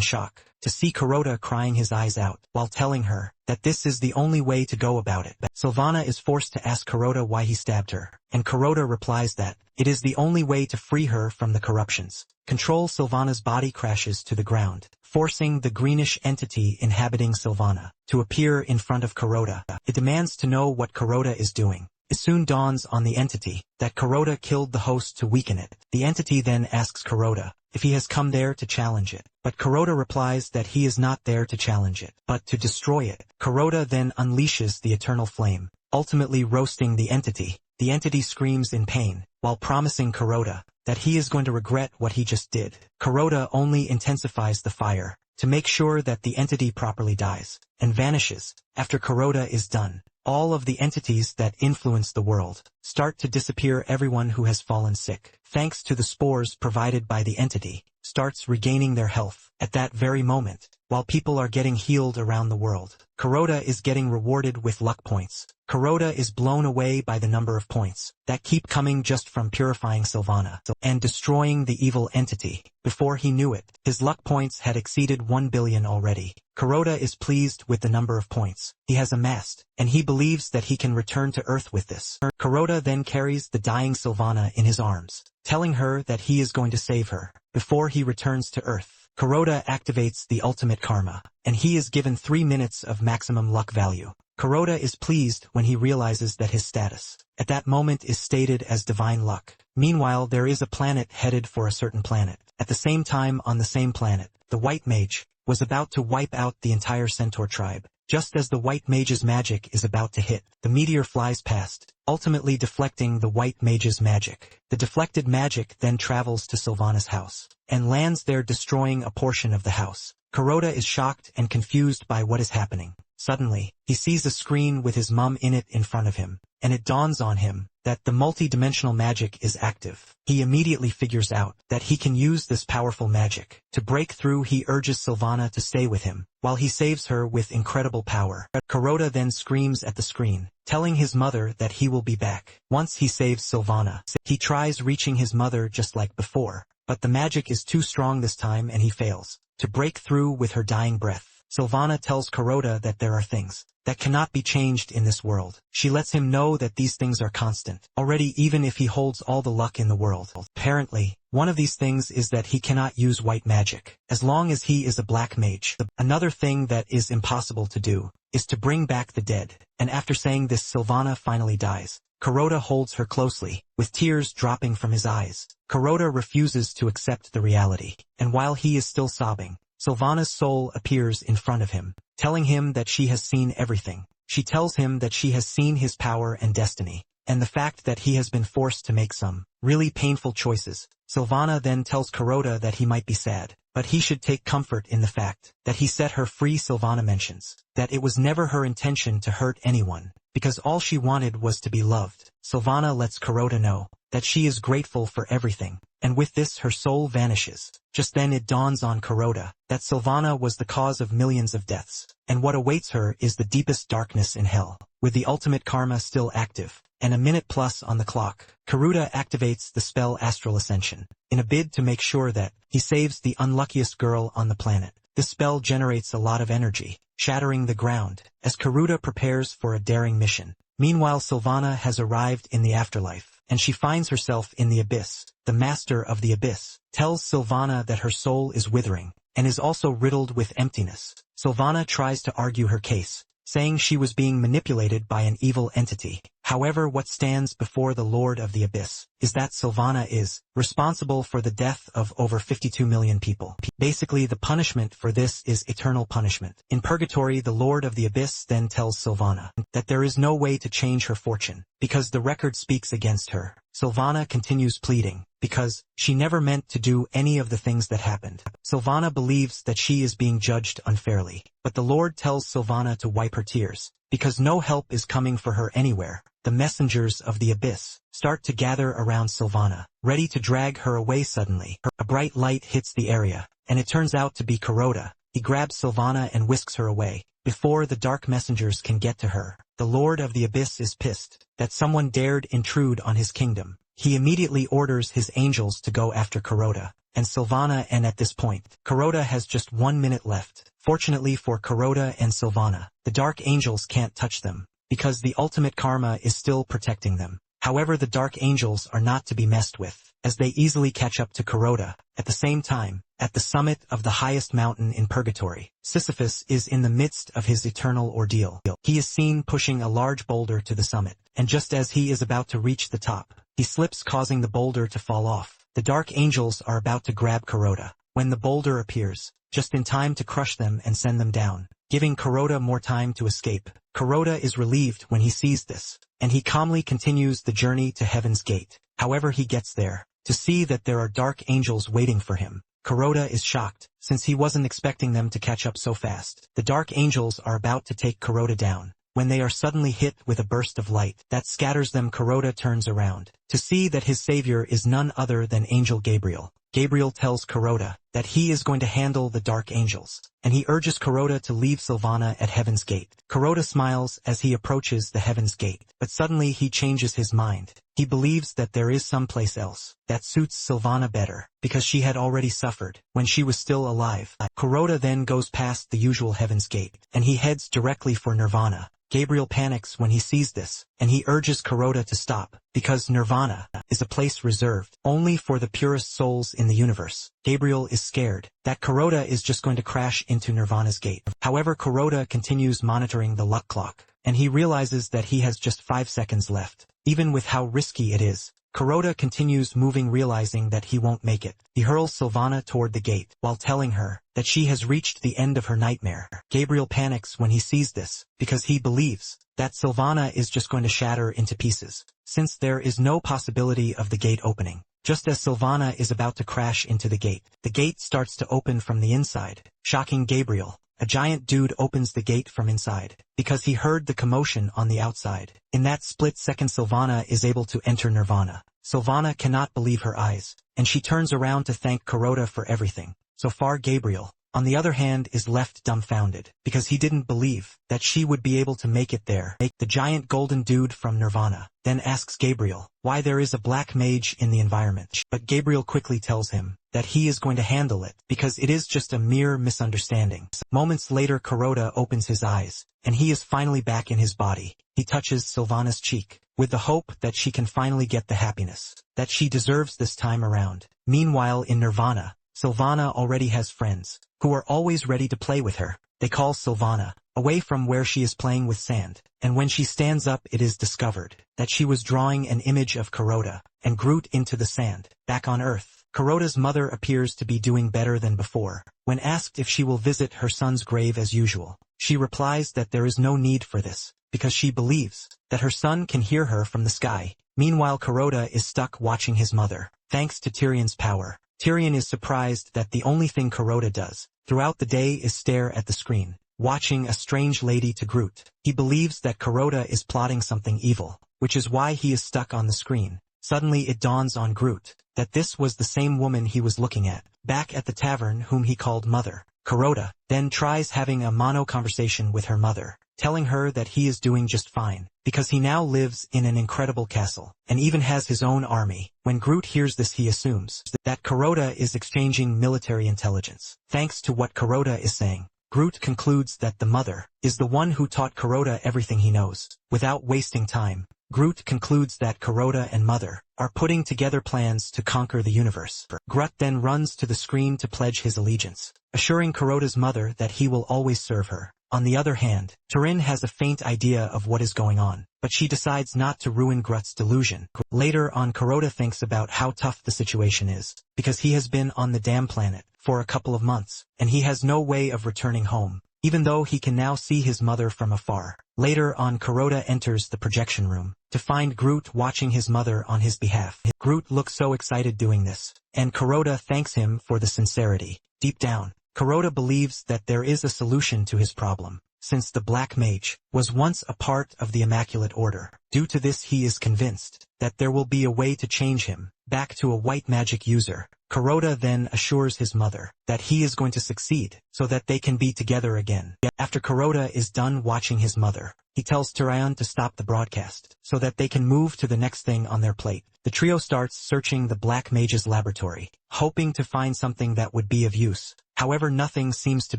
shock to see Kuroda crying his eyes out while telling her that this is the only way to go about it. Sylvana is forced to ask Kuroda why he stabbed her, and Kuroda replies that it is the only way to free her from the corruptions. Control. Sylvana's body crashes to the ground, forcing the greenish entity inhabiting Sylvana to appear in front of Kuroda. It demands to know what Kuroda is doing. It soon dawns on the entity that Kuroda killed the host to weaken it. The entity then asks Kuroda if he has come there to challenge it, but Kuroda replies that he is not there to challenge it, but to destroy it. Kuroda then unleashes the eternal flame, ultimately roasting the entity. The entity screams in pain, while promising Kuroda that he is going to regret what he just did. Kuroda only intensifies the fire to make sure that the entity properly dies and vanishes. After Kuroda is done, all of the entities that influence the world start to disappear. Everyone who has fallen sick, thanks to the spores provided by the entity, starts regaining their health. At that very moment, while people are getting healed around the world, Kuroda is getting rewarded with luck points. Kuroda is blown away by the number of points that keep coming just from purifying Sylvana and destroying the evil entity. Before he knew it, his luck points had exceeded 1 billion already. Kuroda is pleased with the number of points he has amassed, and he believes that he can return to Earth with this. Kuroda then carries the dying Sylvana in his arms, telling her that he is going to save her before he returns to Earth. Kuroda activates the ultimate karma, and he is given 3 minutes of maximum luck value. Kuroda is pleased when he realizes that his status at that moment is stated as divine luck. Meanwhile, there is a planet headed for a certain planet. At the same time, on the same planet, the White Mage was about to wipe out the entire Centaur tribe. Just as the White Mage's magic is about to hit, the meteor flies past, ultimately deflecting the White Mage's magic. The deflected magic then travels to Sylvana's house and lands there, destroying a portion of the house. Kuroda is shocked and confused by what is happening. Suddenly, he sees a screen with his mum in it in front of him, and it dawns on him that the multi-dimensional magic is active. He immediately figures out that he can use this powerful magic to break through. He urges Sylvana to stay with him, while he saves her with incredible power. Kuroda then screams at the screen, telling his mother that he will be back once he saves Sylvana. He tries reaching his mother just like before, but the magic is too strong this time and he fails to break through with her dying breath. Sylvana tells Kuroda that there are things that cannot be changed in this world. She lets him know that these things are constant already, even if he holds all the luck in the world. Apparently, one of these things is that he cannot use white magic as long as he is a black mage. Another thing that is impossible to do is to bring back the dead. And after saying this, Sylvana finally dies. Kuroda holds her closely, with tears dropping from his eyes. Kuroda refuses to accept the reality, and while he is still sobbing, Sylvana's soul appears in front of him, telling him that she has seen everything. She tells him that she has seen his power and destiny, and the fact that he has been forced to make some really painful choices. Sylvana then tells Kuroda that he might be sad, but he should take comfort in the fact that he set her free. Sylvana mentions that it was never her intention to hurt anyone, because all she wanted was to be loved. Sylvana lets Kuroda know that she is grateful for everything, and with this her soul vanishes. Just then it dawns on Kuroda that Sylvana was the cause of millions of deaths, and what awaits her is the deepest darkness in hell. With the ultimate karma still active, and a minute plus on the clock, Kuroda activates the spell Astral Ascension, in a bid to make sure that he saves the unluckiest girl on the planet. This spell generates a lot of energy, shattering the ground, as Karuta prepares for a daring mission. Meanwhile, Sylvana has arrived in the afterlife, and she finds herself in the abyss. The master of the abyss tells Sylvana that her soul is withering, and is also riddled with emptiness. Sylvana tries to argue her case, saying she was being manipulated by an evil entity. However, what stands before the Lord of the Abyss is that Sylvana is responsible for the death of over 52 million people. Basically, the punishment for this is eternal punishment. In Purgatory, the Lord of the Abyss then tells Sylvana that there is no way to change her fortune, because the record speaks against her. Sylvana continues pleading, because she never meant to do any of the things that happened. Sylvana believes that she is being judged unfairly, but the Lord tells Sylvana to wipe her tears, because no help is coming for her anywhere. The messengers of the abyss start to gather around Sylvana, ready to drag her away. Suddenly, a bright light hits the area, and it turns out to be Kuroda. He grabs Sylvana and whisks her away. Before the dark messengers can get to her, the Lord of the Abyss is pissed that someone dared intrude on his kingdom. He immediately orders his angels to go after Kuroda and Sylvana, and at this point, Kuroda has just 1 minute left. Fortunately for Kuroda and Sylvana, the dark angels can't touch them, because the ultimate karma is still protecting them. However, the dark angels are not to be messed with, as they easily catch up to Kuroda. At the same time, at the summit of the highest mountain in Purgatory, Sisyphus is in the midst of his eternal ordeal. He is seen pushing a large boulder to the summit, and just as he is about to reach the top, he slips, causing the boulder to fall off. The dark angels are about to grab Kuroda, when the boulder appears, just in time to crush them and send them down, giving Kuroda more time to escape. Kuroda is relieved when he sees this, and he calmly continues the journey to Heaven's Gate. However, he gets there to see that there are dark angels waiting for him. Kuroda is shocked, since he wasn't expecting them to catch up so fast. The dark angels are about to take Kuroda down, when they are suddenly hit with a burst of light that scatters them. Kuroda turns around to see that his savior is none other than Angel Gabriel. Gabriel tells Kuroda that he is going to handle the dark angels, and he urges Kuroda to leave Sylvana at Heaven's Gate. Kuroda smiles as he approaches the Heaven's Gate, but suddenly he changes his mind. He believes that there is some place else that suits Sylvana better, because she had already suffered when she was still alive. Kuroda then goes past the usual Heaven's Gate, and he heads directly for Nirvana. Gabriel panics when he sees this, and he urges Kuroda to stop, because Nirvana is a place reserved only for the purest souls in the universe. Gabriel is scared that Kuroda is just going to crash into Nirvana's gate. However, Kuroda continues monitoring the luck clock, and he realizes that he has just 5 seconds left. Even with how risky it is, Kuroda continues moving, realizing that he won't make it. He hurls Sylvana toward the gate, while telling her that she has reached the end of her nightmare. Gabriel panics when he sees this, because he believes that Sylvana is just going to shatter into pieces, since there is no possibility of the gate opening. Just as Sylvana is about to crash into the gate starts to open from the inside, shocking Gabriel. A giant dude opens the gate from inside, because he heard the commotion on the outside. In that split second, Sylvana is able to enter Nirvana. Sylvana cannot believe her eyes, and she turns around to thank Kuroda for everything. So far, Gabriel, on the other hand, is left dumbfounded, because he didn't believe that she would be able to make it there. The giant golden dude from Nirvana then asks Gabriel why there is a black mage in the environment, but Gabriel quickly tells him that he is going to handle it, because it is just a mere misunderstanding. Moments later, Kuroda opens his eyes, and he is finally back in his body. He touches Sylvana's cheek, with the hope that she can finally get the happiness that she deserves this time around. Meanwhile, in Nirvana, Sylvana already has friends who are always ready to play with her. They call Sylvana away from where she is playing with sand, and when she stands up, it is discovered that she was drawing an image of Kuroda and Groot into the sand. Back on Earth, Kuroda's mother appears to be doing better than before. When asked if she will visit her son's grave as usual, she replies that there is no need for this, because she believes that her son can hear her from the sky. Meanwhile, Kuroda is stuck watching his mother. Thanks to Tyrion's power, Tyrion is surprised that the only thing Kuroda does throughout the day is stare at the screen, watching a strange lady to Groot. He believes that Kuroda is plotting something evil, which is why he is stuck on the screen. Suddenly it dawns on Groot that this was the same woman he was looking at back at the tavern, whom he called Mother. Kuroda then tries having a mono conversation with her mother, telling her that he is doing just fine, because he now lives in an incredible castle, and even has his own army. When Groot hears this, he assumes that Kuroda is exchanging military intelligence. Thanks to what Kuroda is saying, Groot concludes that the mother is the one who taught Kuroda everything he knows. Without wasting time, Groot concludes that Kuroda and Mother are putting together plans to conquer the universe. Groot then runs to the screen to pledge his allegiance, assuring Kuroda's mother that he will always serve her. On the other hand, Turin has a faint idea of what is going on, but she decides not to ruin Groot's delusion. Later on, Kuroda thinks about how tough the situation is, because he has been on the damn planet for a couple of months, and he has no way of returning home, even though he can now see his mother from afar. Later on, Kuroda enters the projection room to find Groot watching his mother on his behalf. Groot looks so excited doing this, and Kuroda thanks him for the sincerity. Deep down, Kuroda believes that there is a solution to his problem, since the Black Mage was once a part of the Immaculate Order. Due to this, he is convinced that there will be a way to change him back to a white magic user. Kuroda then assures his mother that he is going to succeed so that they can be together again. After Kuroda is done watching his mother, he tells Tyrion to stop the broadcast so that they can move to the next thing on their plate. The trio starts searching the Black Mage's laboratory, hoping to find something that would be of use. However, nothing seems to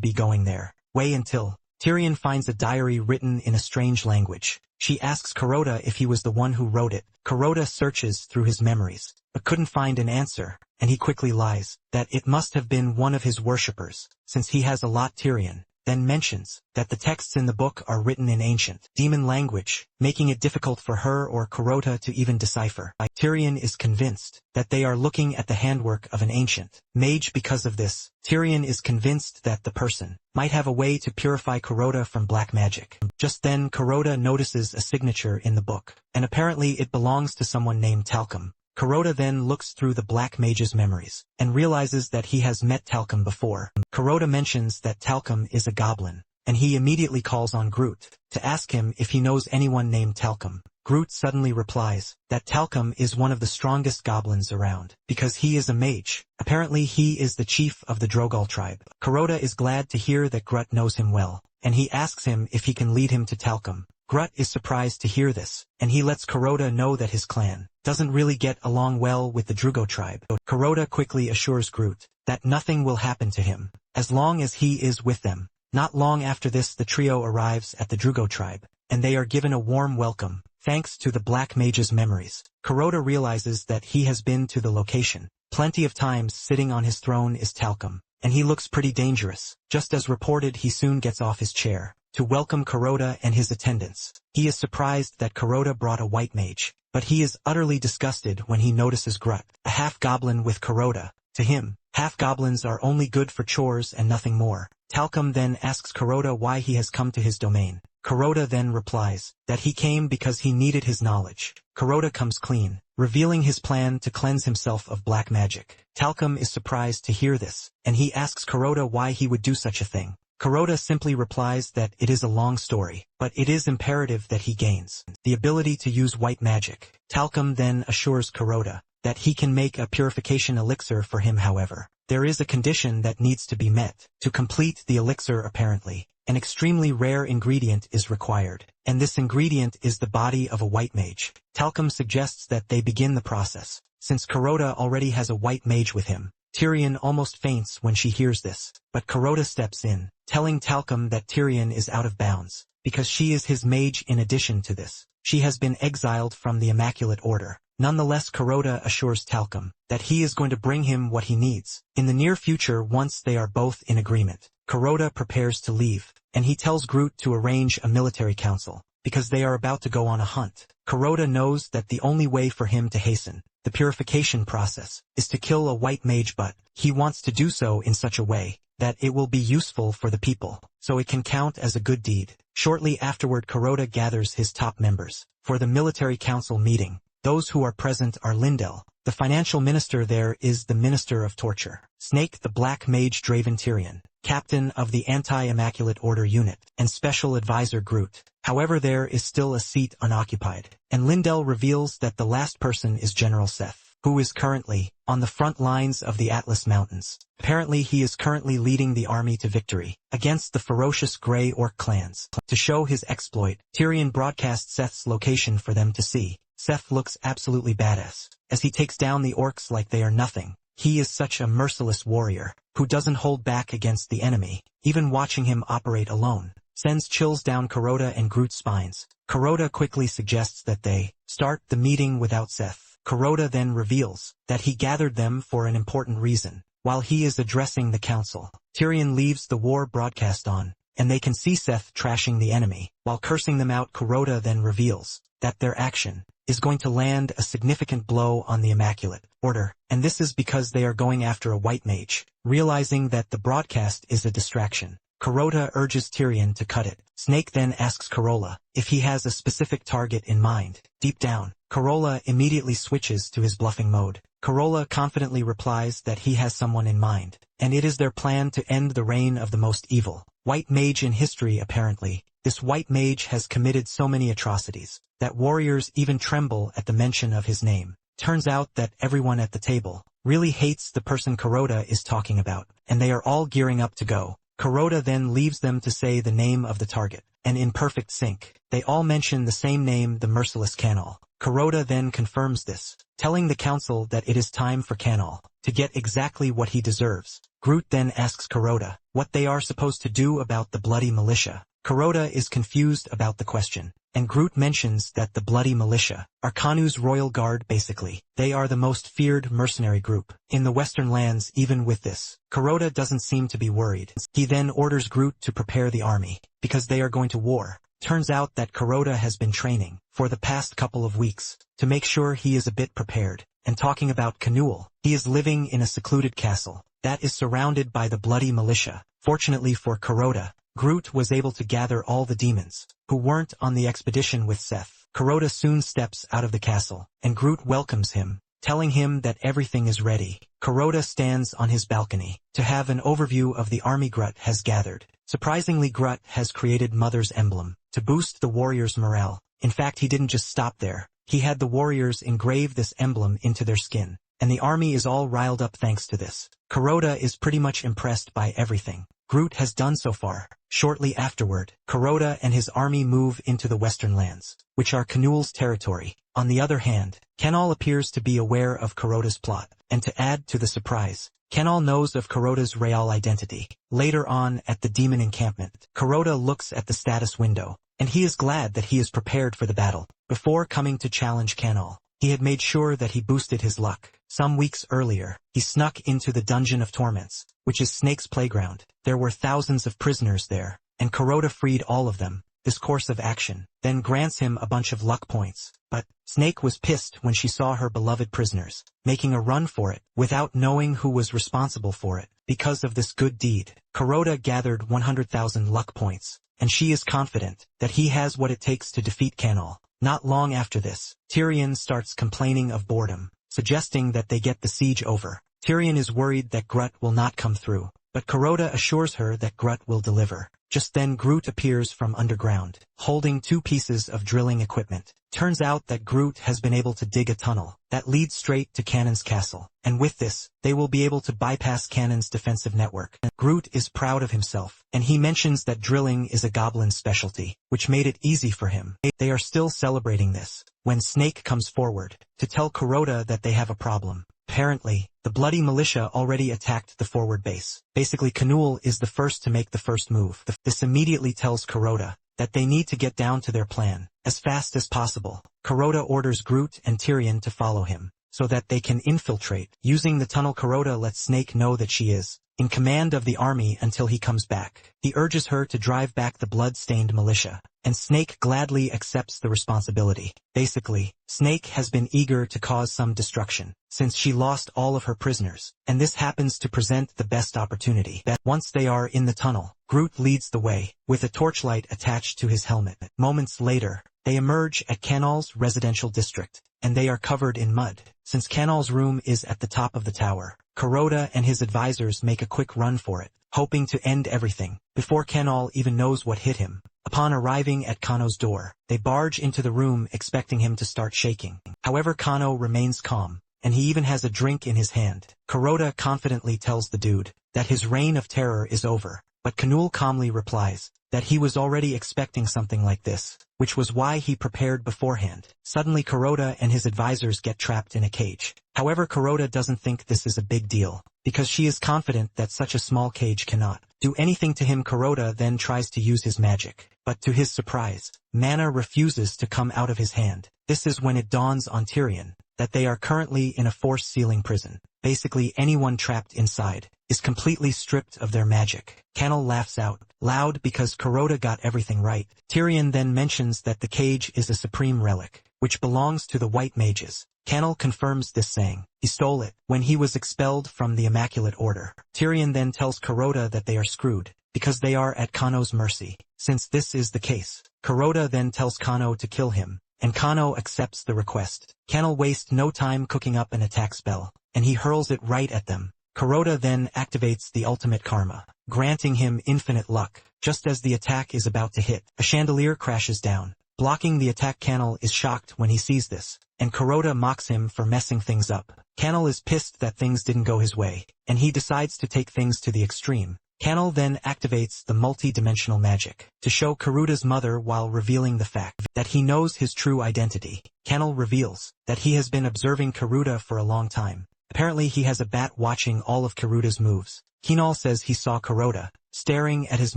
be going their way until Tyrion finds a diary written in a strange language. She asks Kuroda if he was the one who wrote it. Kuroda searches through his memories, but couldn't find an answer, and he quickly lies that it must have been one of his worshippers, since he has a lot. Tyrion then mentions that the texts in the book are written in ancient demon language, making it difficult for her or Kuroda to even decipher. Tyrion is convinced that they are looking at the handwork of an ancient mage. Because of this, Tyrion is convinced that the person might have a way to purify Kuroda from black magic. Just then, Kuroda notices a signature in the book, and apparently it belongs to someone named Talcum. Kuroda then looks through the Black Mage's memories, and realizes that he has met Talcum before. Kuroda mentions that Talcum is a goblin, and he immediately calls on Groot to ask him if he knows anyone named Talcum. Groot suddenly replies that Talcum is one of the strongest goblins around, because he is a mage. Apparently he is the chief of the Drogal tribe. Kuroda is glad to hear that Groot knows him well, and he asks him if he can lead him to Talcum. Groot is surprised to hear this, and he lets Kuroda know that his clan doesn't really get along well with the Drogo tribe. Kuroda quickly assures Groot that nothing will happen to him as long as he is with them. Not long after this, the trio arrives at the Drogo tribe, and they are given a warm welcome, thanks to the Black Mage's memories. Kuroda realizes that he has been to the location plenty of times. Sitting on his throne is Talcum, and he looks pretty dangerous. Just as reported, he soon gets off his chair to welcome Kuroda and his attendants. He is surprised that Kuroda brought a white mage, but he is utterly disgusted when he notices Groot, a half-goblin, with Kuroda. To him, half-goblins are only good for chores and nothing more. Talcum then asks Kuroda why he has come to his domain. Kuroda then replies that he came because he needed his knowledge. Kuroda comes clean, revealing his plan to cleanse himself of black magic. Talcum is surprised to hear this, and he asks Kuroda why he would do such a thing. Kuroda simply replies that it is a long story, but it is imperative that he gains the ability to use white magic. Talcum then assures Kuroda that he can make a purification elixir for him. However, there is a condition that needs to be met. To complete the elixir, apparently, an extremely rare ingredient is required, and this ingredient is the body of a white mage. Talcum suggests that they begin the process, since Kuroda already has a white mage with him. Tyrion almost faints when she hears this, but Kuroda steps in, telling Talcum that Tyrion is out of bounds, because she is his mage. In addition to this, she has been exiled from the Immaculate Order. Nonetheless, Kuroda assures Talcum that he is going to bring him what he needs in the near future once they are both in agreement. Kuroda prepares to leave, and he tells Groot to arrange a military council, because they are about to go on a hunt. Kuroda knows that the only way for him to hasten the purification process is to kill a white mage, but he wants to do so in such a way that it will be useful for the people, so it can count as a good deed. Shortly afterward, Kuroda gathers his top members for the military council meeting. Those who are present are Lindell, the financial minister. There is the minister of torture, Snake the Black Mage, Draven Tyrion, captain of the Anti-Immaculate Order unit, and special advisor Groot. However, there is still a seat unoccupied, and Lindell reveals that the last person is General Seth. who is currently on the front lines of the Atlas Mountains. Apparently he is currently leading the army to victory against the ferocious Grey Orc clans. To show his exploit, Tyrion broadcasts Seth's location for them to see. Seth looks absolutely badass as he takes down the orcs like they are nothing. He is such a merciless warrior who doesn't hold back against the enemy. Even watching him operate alone sends chills down Kuroda and Groot's spines. Kuroda quickly suggests that they start the meeting without Seth. Kuroda then reveals that he gathered them for an important reason. While he is addressing the council, Tyrion leaves the war broadcast on, and they can see Seth trashing the enemy. While cursing them out, Kuroda then reveals that their action is going to land a significant blow on the Immaculate Order, and this is because they are going after a white mage. Realizing that the broadcast is a distraction, Kuroda urges Tyrion to cut it. Snake then asks Corolla if he has a specific target in mind. Deep down, Corolla immediately switches to his bluffing mode. Corolla confidently replies that he has someone in mind, and it is their plan to end the reign of the most evil white mage in history. Apparently, this white mage has committed so many atrocities that warriors even tremble at the mention of his name. Turns out that everyone at the table really hates the person Kuroda is talking about, and they are all gearing up to go. Kuroda then leaves them to say the name of the target, and in perfect sync, they all mention the same name, the merciless Canol. Kuroda then confirms this, telling the council that it is time for Canol to get exactly what he deserves. Groot then asks Kuroda what they are supposed to do about the Bloody Militia. Kuroda is confused about the question, and Groot mentions that the Bloody Militia are Kanu's royal guard. Basically, they are the most feared mercenary group in the Western lands. Even with this, Kuroda doesn't seem to be worried. He then orders Groot to prepare the army, because they are going to war. Turns out that Kuroda has been training for the past couple of weeks to make sure he is a bit prepared. And talking about Canul, he is living in a secluded castle that is surrounded by the Bloody Militia. Fortunately for Kuroda, Groot was able to gather all the demons who weren't on the expedition with Seth. Kuroda soon steps out of the castle, and Groot welcomes him, telling him that everything is ready. Kuroda stands on his balcony to have an overview of the army Groot has gathered. Surprisingly, Groot has created Mother's emblem to boost the warriors' morale. In fact, he didn't just stop there. He had the warriors engrave this emblem into their skin, and the army is all riled up thanks to this. Kuroda is pretty much impressed by everything Groot has done so far. Shortly afterward, Kuroda and his army move into the Western lands, which are Canul's territory. On the other hand, Canol appears to be aware of Kuroda's plot, and to add to the surprise, Canol knows of Kuroda's real identity. Later on at the demon encampment, Kuroda looks at the status window, and he is glad that he is prepared for the battle. Before coming to challenge Canol, he had made sure that he boosted his luck. Some weeks earlier, he snuck into the Dungeon of Torments, which is Snake's playground. There were thousands of prisoners there, and Kuroda freed all of them. This course of action then grants him a bunch of luck points. But Snake was pissed when she saw her beloved prisoners making a run for it without knowing who was responsible for it. Because of this good deed, Kuroda gathered 100,000 luck points, and she is confident that he has what it takes to defeat Canol. Not long after this, Tyrion starts complaining of boredom, suggesting that they get the siege over. Tyrion is worried that Groot will not come through, but Kuroda assures her that Groot will deliver. Just then Groot appears from underground, holding 2 pieces of drilling equipment. Turns out that Groot has been able to dig a tunnel that leads straight to Cannon's castle, and with this, they will be able to bypass Cannon's defensive network. Groot is proud of himself, and he mentions that drilling is a goblin's specialty, which made it easy for him. They are still celebrating this when Snake comes forward to tell Kuroda that they have a problem. Apparently, the Bloody Militia already attacked the forward base. Basically, Canul is the first to make the first move. This immediately tells Kuroda that they need to get down to their plan as fast as possible. Kuroda orders Groot and Tyrion to follow him, so that they can infiltrate. Using the tunnel, Kuroda lets Snake know that she is in command of the army until he comes back. He urges her to drive back the blood-stained militia, and Snake gladly accepts the responsibility. Basically, Snake has been eager to cause some destruction since she lost all of her prisoners, and this happens to present the best opportunity. Once they are in the tunnel, Groot leads the way, with a torchlight attached to his helmet. Moments later, they emerge at Canol's residential district, and they are covered in mud. Since Canol's room is at the top of the tower, Kuroda and his advisors make a quick run for it, hoping to end everything before Canol even knows what hit him. Upon arriving at Kano's door, they barge into the room expecting him to start shaking. However, Kano remains calm, and he even has a drink in his hand. Kuroda confidently tells the dude that his reign of terror is over, but Kanul calmly replies that he was already expecting something like this, which was why he prepared beforehand. Suddenly Kuroda and his advisors get trapped in a cage. However, Kuroda doesn't think this is a big deal, because she is confident that such a small cage cannot do anything to him. Kuroda then tries to use his magic, but to his surprise, mana refuses to come out of his hand. This is when it dawns on Tyrion that they are currently in a force ceiling prison. Basically anyone trapped inside is completely stripped of their magic. Canal laughs out loud because Kuroda got everything right. Tyrion then mentions that the cage is a supreme relic, which belongs to the White Mages. Canal confirms this, saying he stole it when he was expelled from the Immaculate Order. Tyrion then tells Kuroda that they are screwed, because they are at Kano's mercy. Since this is the case, Kuroda then tells Kano to kill him, and Kano accepts the request. Canal wastes no time cooking up an attack spell, and he hurls it right at them. Kuroda then activates the ultimate karma, granting him infinite luck. Just as the attack is about to hit, a chandelier crashes down, blocking the attack. Canal is shocked when he sees this, and Kuroda mocks him for messing things up. Canal is pissed that things didn't go his way, and he decides to take things to the extreme. Canal then activates the multi-dimensional magic to show Kuroda's mother while revealing the fact that he knows his true identity. Canal reveals that he has been observing Kuroda for a long time. Apparently he has a bat watching all of Kuroda's moves. Kinal says he saw Kuroda staring at his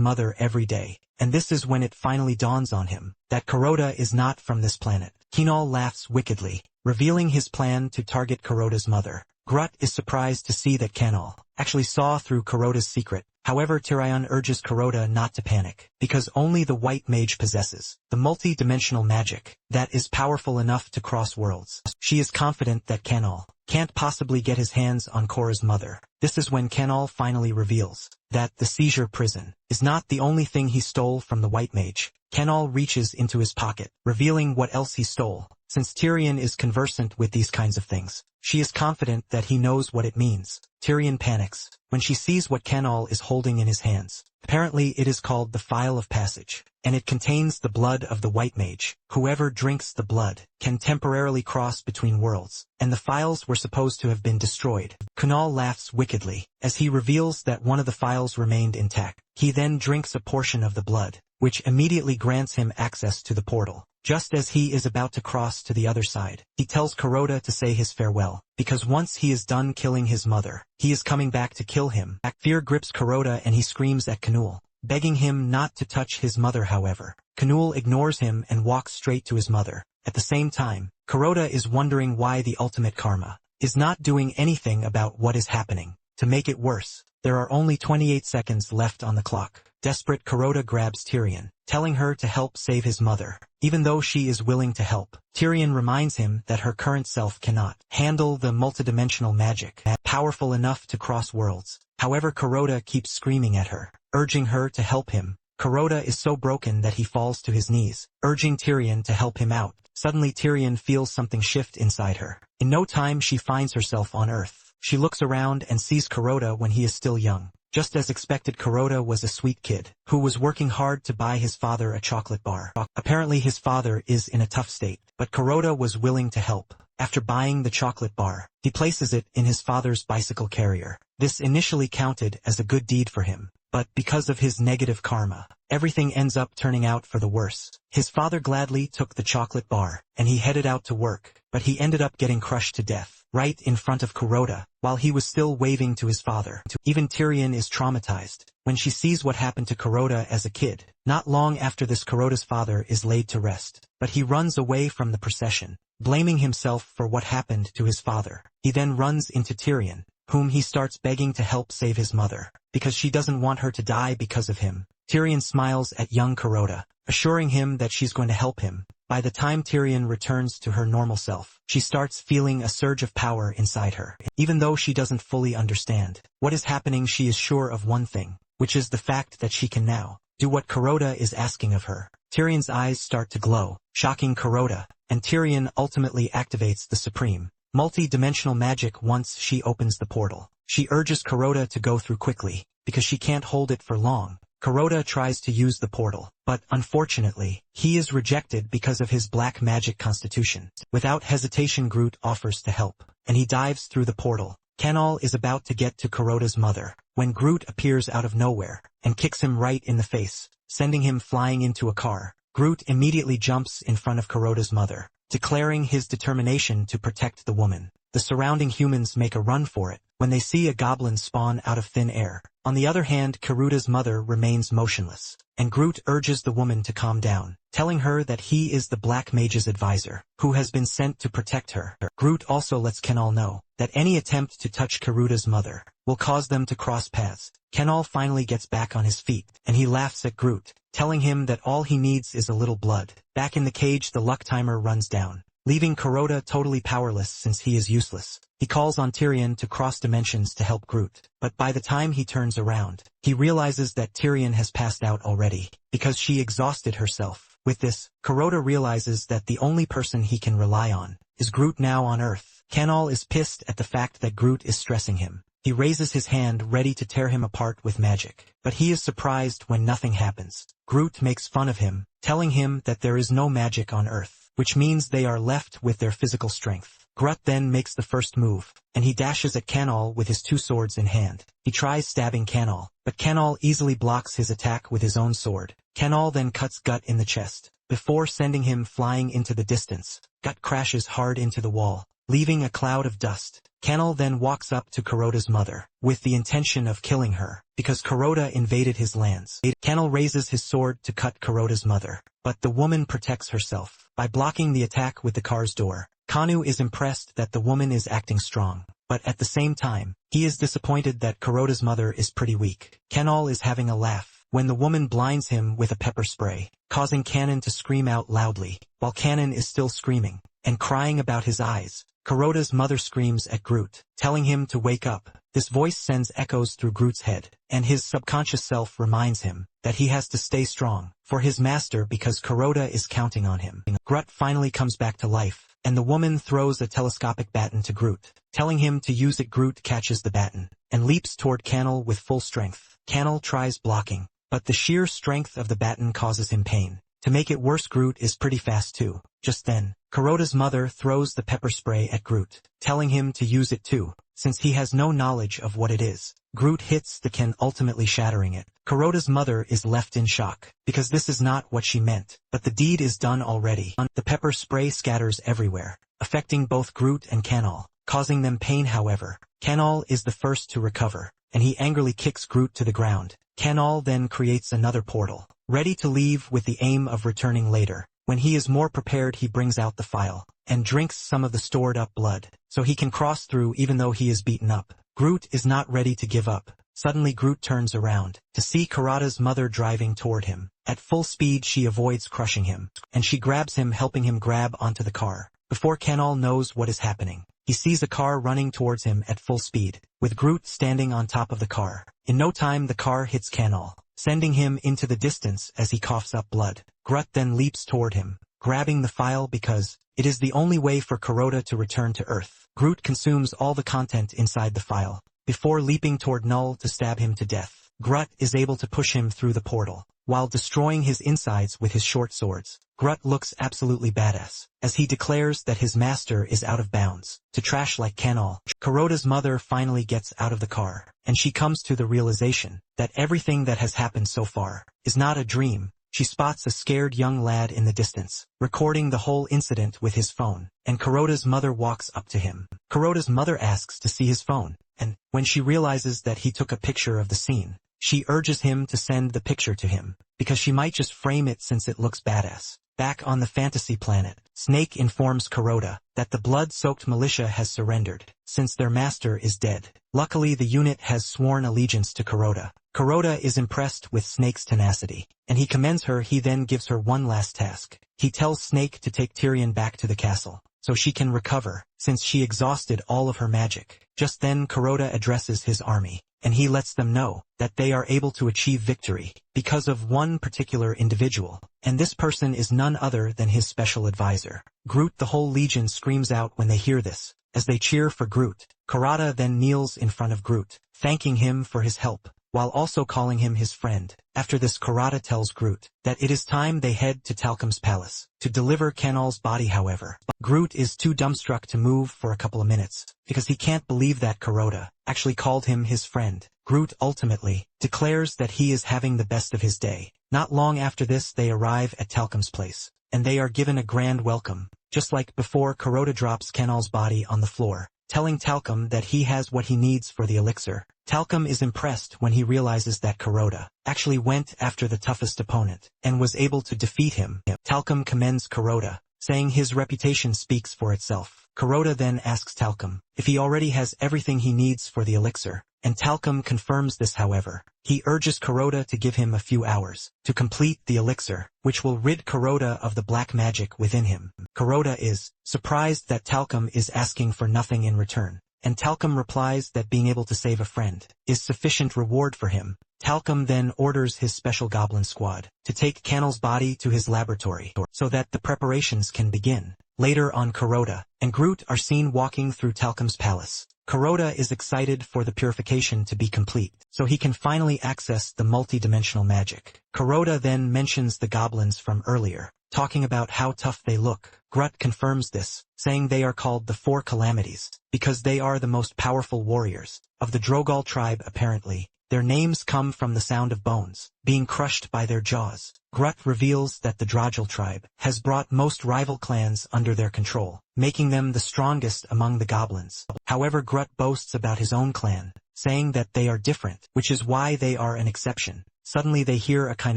mother every day, and this is when it finally dawns on him that Kuroda is not from this planet. Kinal laughs wickedly, revealing his plan to target Kuroda's mother. Grut is surprised to see that Canal actually saw through Kuroda's secret. However, Tyrion urges Kuroda not to panic, because only the White Mage possesses the multi-dimensional magic that is powerful enough to cross worlds. She is confident that Canal can't possibly get his hands on Korra's mother. This is when Canal finally reveals that the seizure prison is not the only thing he stole from the White Mage. Canal reaches into his pocket, revealing what else he stole. Since Tyrion is conversant with these kinds of things, she is confident that he knows what it means. Tyrion panics when she sees what Canal is holding in his hands. Apparently it is called the Phial of Passage, and it contains the blood of the White Mage. Whoever drinks the blood can temporarily cross between worlds, and the phials were supposed to have been destroyed. Kunal laughs wickedly as he reveals that one of the phials remained intact. He then drinks a portion of the blood, which immediately grants him access to the portal. Just as he is about to cross to the other side, he tells Kuroda to say his farewell, because once he is done killing his mother, he is coming back to kill him. Fear grips Kuroda and he screams at Kanul, begging him not to touch his mother. However, Kanul ignores him and walks straight to his mother. At the same time, Kuroda is wondering why the ultimate karma is not doing anything about what is happening. To make it worse, there are only 28 seconds left on the clock. Desperate, Kuroda grabs Tyrion, telling her to help save his mother. Even though she is willing to help, Tyrion reminds him that her current self cannot handle the multidimensional magic powerful enough to cross worlds. However, Kuroda keeps screaming at her, urging her to help him. Kuroda is so broken that he falls to his knees, urging Tyrion to help him out. Suddenly Tyrion feels something shift inside her. In no time she finds herself on Earth. She looks around and sees Kuroda when he is still young. Just as expected, Kuroda was a sweet kid who was working hard to buy his father a chocolate bar. Apparently his father is in a tough state, but Kuroda was willing to help. After buying the chocolate bar, he places it in his father's bicycle carrier. This initially counted as a good deed for him, but because of his negative karma, everything ends up turning out for the worse. His father gladly took the chocolate bar, and he headed out to work, but he ended up getting crushed to death right in front of Kuroda, while he was still waving to his father. Even Tyrion is traumatized when she sees what happened to Kuroda as a kid. Not long after this, Kuroda's father is laid to rest, but he runs away from the procession, blaming himself for what happened to his father. He then runs into Tyrion, whom he starts begging to help save his mother, because she doesn't want her to die because of him. Tyrion smiles at young Kuroda, assuring him that she's going to help him. By the time Tyrion returns to her normal self, she starts feeling a surge of power inside her. Even though she doesn't fully understand what is happening, she is sure of one thing, which is the fact that she can now do what Kuroda is asking of her. Tyrion's eyes start to glow, shocking Kuroda, and Tyrion ultimately activates the supreme multi-dimensional magic once she opens the portal. She urges Kuroda to go through quickly, because she can't hold it for long. Kuroda tries to use the portal, but unfortunately, he is rejected because of his black magic constitution. Without hesitation, Groot offers to help, and he dives through the portal. Canol is about to get to Kuroda's mother, when Groot appears out of nowhere, and kicks him right in the face, sending him flying into a car. Groot immediately jumps in front of Kuroda's mother, declaring his determination to protect the woman. The surrounding humans make a run for it, when they see a goblin spawn out of thin air. On the other hand, Kuroda's mother remains motionless, and Groot urges the woman to calm down, telling her that he is the Black Mage's advisor, who has been sent to protect her. Groot also lets Canol know that any attempt to touch Kuroda's mother will cause them to cross paths. Canol finally gets back on his feet, and he laughs at Groot, telling him that all he needs is a little blood. Back in the cage, the luck timer runs down, leaving Kuroda totally powerless since he is useless. He calls on Tyrion to cross dimensions to help Groot, but by the time he turns around, he realizes that Tyrion has passed out already, because she exhausted herself. With this, Kuroda realizes that the only person he can rely on is Groot now on Earth. Canol is pissed at the fact that Groot is stressing him. He raises his hand ready to tear him apart with magic, but he is surprised when nothing happens. Groot makes fun of him, telling him that there is no magic on Earth, which means they are left with their physical strength. Groot then makes the first move, and he dashes at Canol with his two swords in hand. He tries stabbing Canol, but Canol easily blocks his attack with his own sword. Canol then cuts Gut in the chest, before sending him flying into the distance. Gut crashes hard into the wall, leaving a cloud of dust. Canol then walks up to Kuroda's mother, with the intention of killing her, because Kuroda invaded his lands. Canol raises his sword to cut Kuroda's mother, but the woman protects herself by blocking the attack with the car's door. Kanu is impressed that the woman is acting strong, but at the same time, he is disappointed that Kuroda's mother is pretty weak. Canol is having a laugh when the woman blinds him with a pepper spray, causing Kanan to scream out loudly. While Kanan is still screaming and crying about his eyes, Kuroda's mother screams at Groot, telling him to wake up. This voice sends echoes through Groot's head, and his subconscious self reminds him that he has to stay strong for his master because Kuroda is counting on him. Groot finally comes back to life, and the woman throws a telescopic baton to Groot, telling him to use it. Groot catches the baton and leaps toward Canol with full strength. Canol tries blocking, but the sheer strength of the baton causes him pain. To make it worse, Groot is pretty fast too. Just then, Kuroda's mother throws the pepper spray at Groot, telling him to use it too, since he has no knowledge of what it is. Groot hits the can, ultimately shattering it. Kuroda's mother is left in shock, because this is not what she meant, but the deed is done already. The pepper spray scatters everywhere, affecting both Groot and Canol, causing them pain. However, Canol is the first to recover, and he angrily kicks Groot to the ground. Canol then creates another portal, ready to leave with the aim of returning later. When he is more prepared, he brings out the file and drinks some of the stored up blood, so he can cross through even though he is beaten up. Groot is not ready to give up. Suddenly Groot turns around to see Kuroda's mother driving toward him. At full speed she avoids crushing him, and she grabs him, helping him grab onto the car. Before Canol knows what is happening, he sees a car running towards him at full speed, with Groot standing on top of the car. In no time the car hits Canol, sending him into the distance as he coughs up blood. Groot then leaps toward him, grabbing the file because it is the only way for Kuroda to return to Earth. Groot consumes all the content inside the file, before leaping toward Null to stab him to death. Groot is able to push him through the portal, while destroying his insides with his short swords. Groot looks absolutely badass, as he declares that his master is out of bounds to trash like Canol. Kuroda's mother finally gets out of the car, and she comes to the realization that everything that has happened so far is not a dream. She spots a scared young lad in the distance, recording the whole incident with his phone, and Kuroda's mother walks up to him. Kuroda's mother asks to see his phone, and when she realizes that he took a picture of the scene, she urges him to send the picture to him, because she might just frame it since it looks badass. Back on the fantasy planet, Snake informs Kuroda that the blood-soaked militia has surrendered, since their master is dead. Luckily the unit has sworn allegiance to Kuroda. Kuroda is impressed with Snake's tenacity, and he commends her. He then gives her one last task. He tells Snake to take Tyrion back to the castle, so she can recover, since she exhausted all of her magic. Just then Kuroda addresses his army, and he lets them know that they are able to achieve victory because of one particular individual, and this person is none other than his special advisor, Groot. The whole legion screams out when they hear this, as they cheer for Groot. Kuroda then kneels in front of Groot, thanking him for his help. while also calling him his friend. After this, Kurata tells Groot that it is time they head to Talcum's palace to deliver Kanal's body. However, Groot is too dumbstruck to move for a couple of minutes because he can't believe that Kurata actually called him his friend. Groot ultimately declares that he is having the best of his day. Not long after this, they arrive at Talcum's place, and they are given a grand welcome. Just like before, Kurata drops Kanal's body on the floor, telling Talcum that he has what he needs for the elixir. Talcum is impressed when he realizes that Kurata actually went after the toughest opponent and was able to defeat him. Talcum commends Kurata, saying his reputation speaks for itself. Kurata then asks Talcum if he already has everything he needs for the elixir, and Talcum confirms this. However, he urges Kurata to give him a few hours to complete the elixir, which will rid Kurata of the black magic within him. Kurata is surprised that Talcum is asking for nothing in return, and Talcum replies that being able to save a friend is sufficient reward for him. Talcum then orders his special goblin squad to take Kanal's body to his laboratory so that the preparations can begin. Later on, Kurata and Groot are seen walking through Talcum's palace. Kurata is excited for the purification to be complete, so he can finally access the multi-dimensional magic. Kurata then mentions the goblins from earlier, talking about how tough they look. Groot confirms this, saying they are called the Four Calamities because they are the most powerful warriors of the Drogal tribe. Apparently, their names come from the sound of bones being crushed by their jaws. Groot reveals that the Drogal tribe has brought most rival clans under their control, making them the strongest among the goblins. However, Groot boasts about his own clan, saying that they are different, which is why they are an exception. Suddenly they hear a kind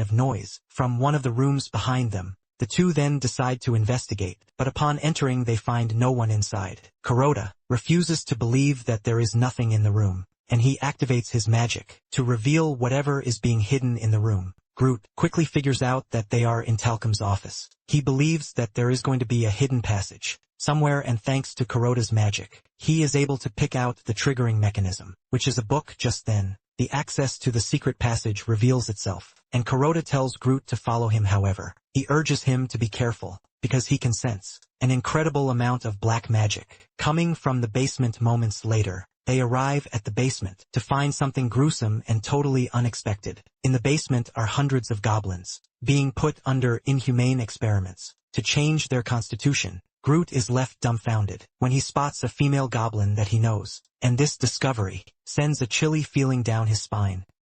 of noise from one of the rooms behind them. The two then decide to investigate, but upon entering they find no one inside. Kurata refuses to believe that there is nothing in the room, and he activates his magic to reveal whatever is being hidden in the room. Groot quickly figures out that they are in Talcum's office. He believes that there is going to be a hidden passage somewhere, and thanks to Kurata's magic, he is able to pick out the triggering mechanism, which is a book. Just then, the access to the secret passage reveals itself, and Kurata tells Groot to follow him. However, he urges him to be careful, because he can sense an incredible amount of black magic coming from the basement. Moments later, they arrive at the basement to find something gruesome and totally unexpected. In the basement are hundreds of goblins being put under inhumane experiments to change their constitution. Groot is left dumbfounded when he spots a female goblin that he knows, and this discovery sends a chilly feeling down his spine.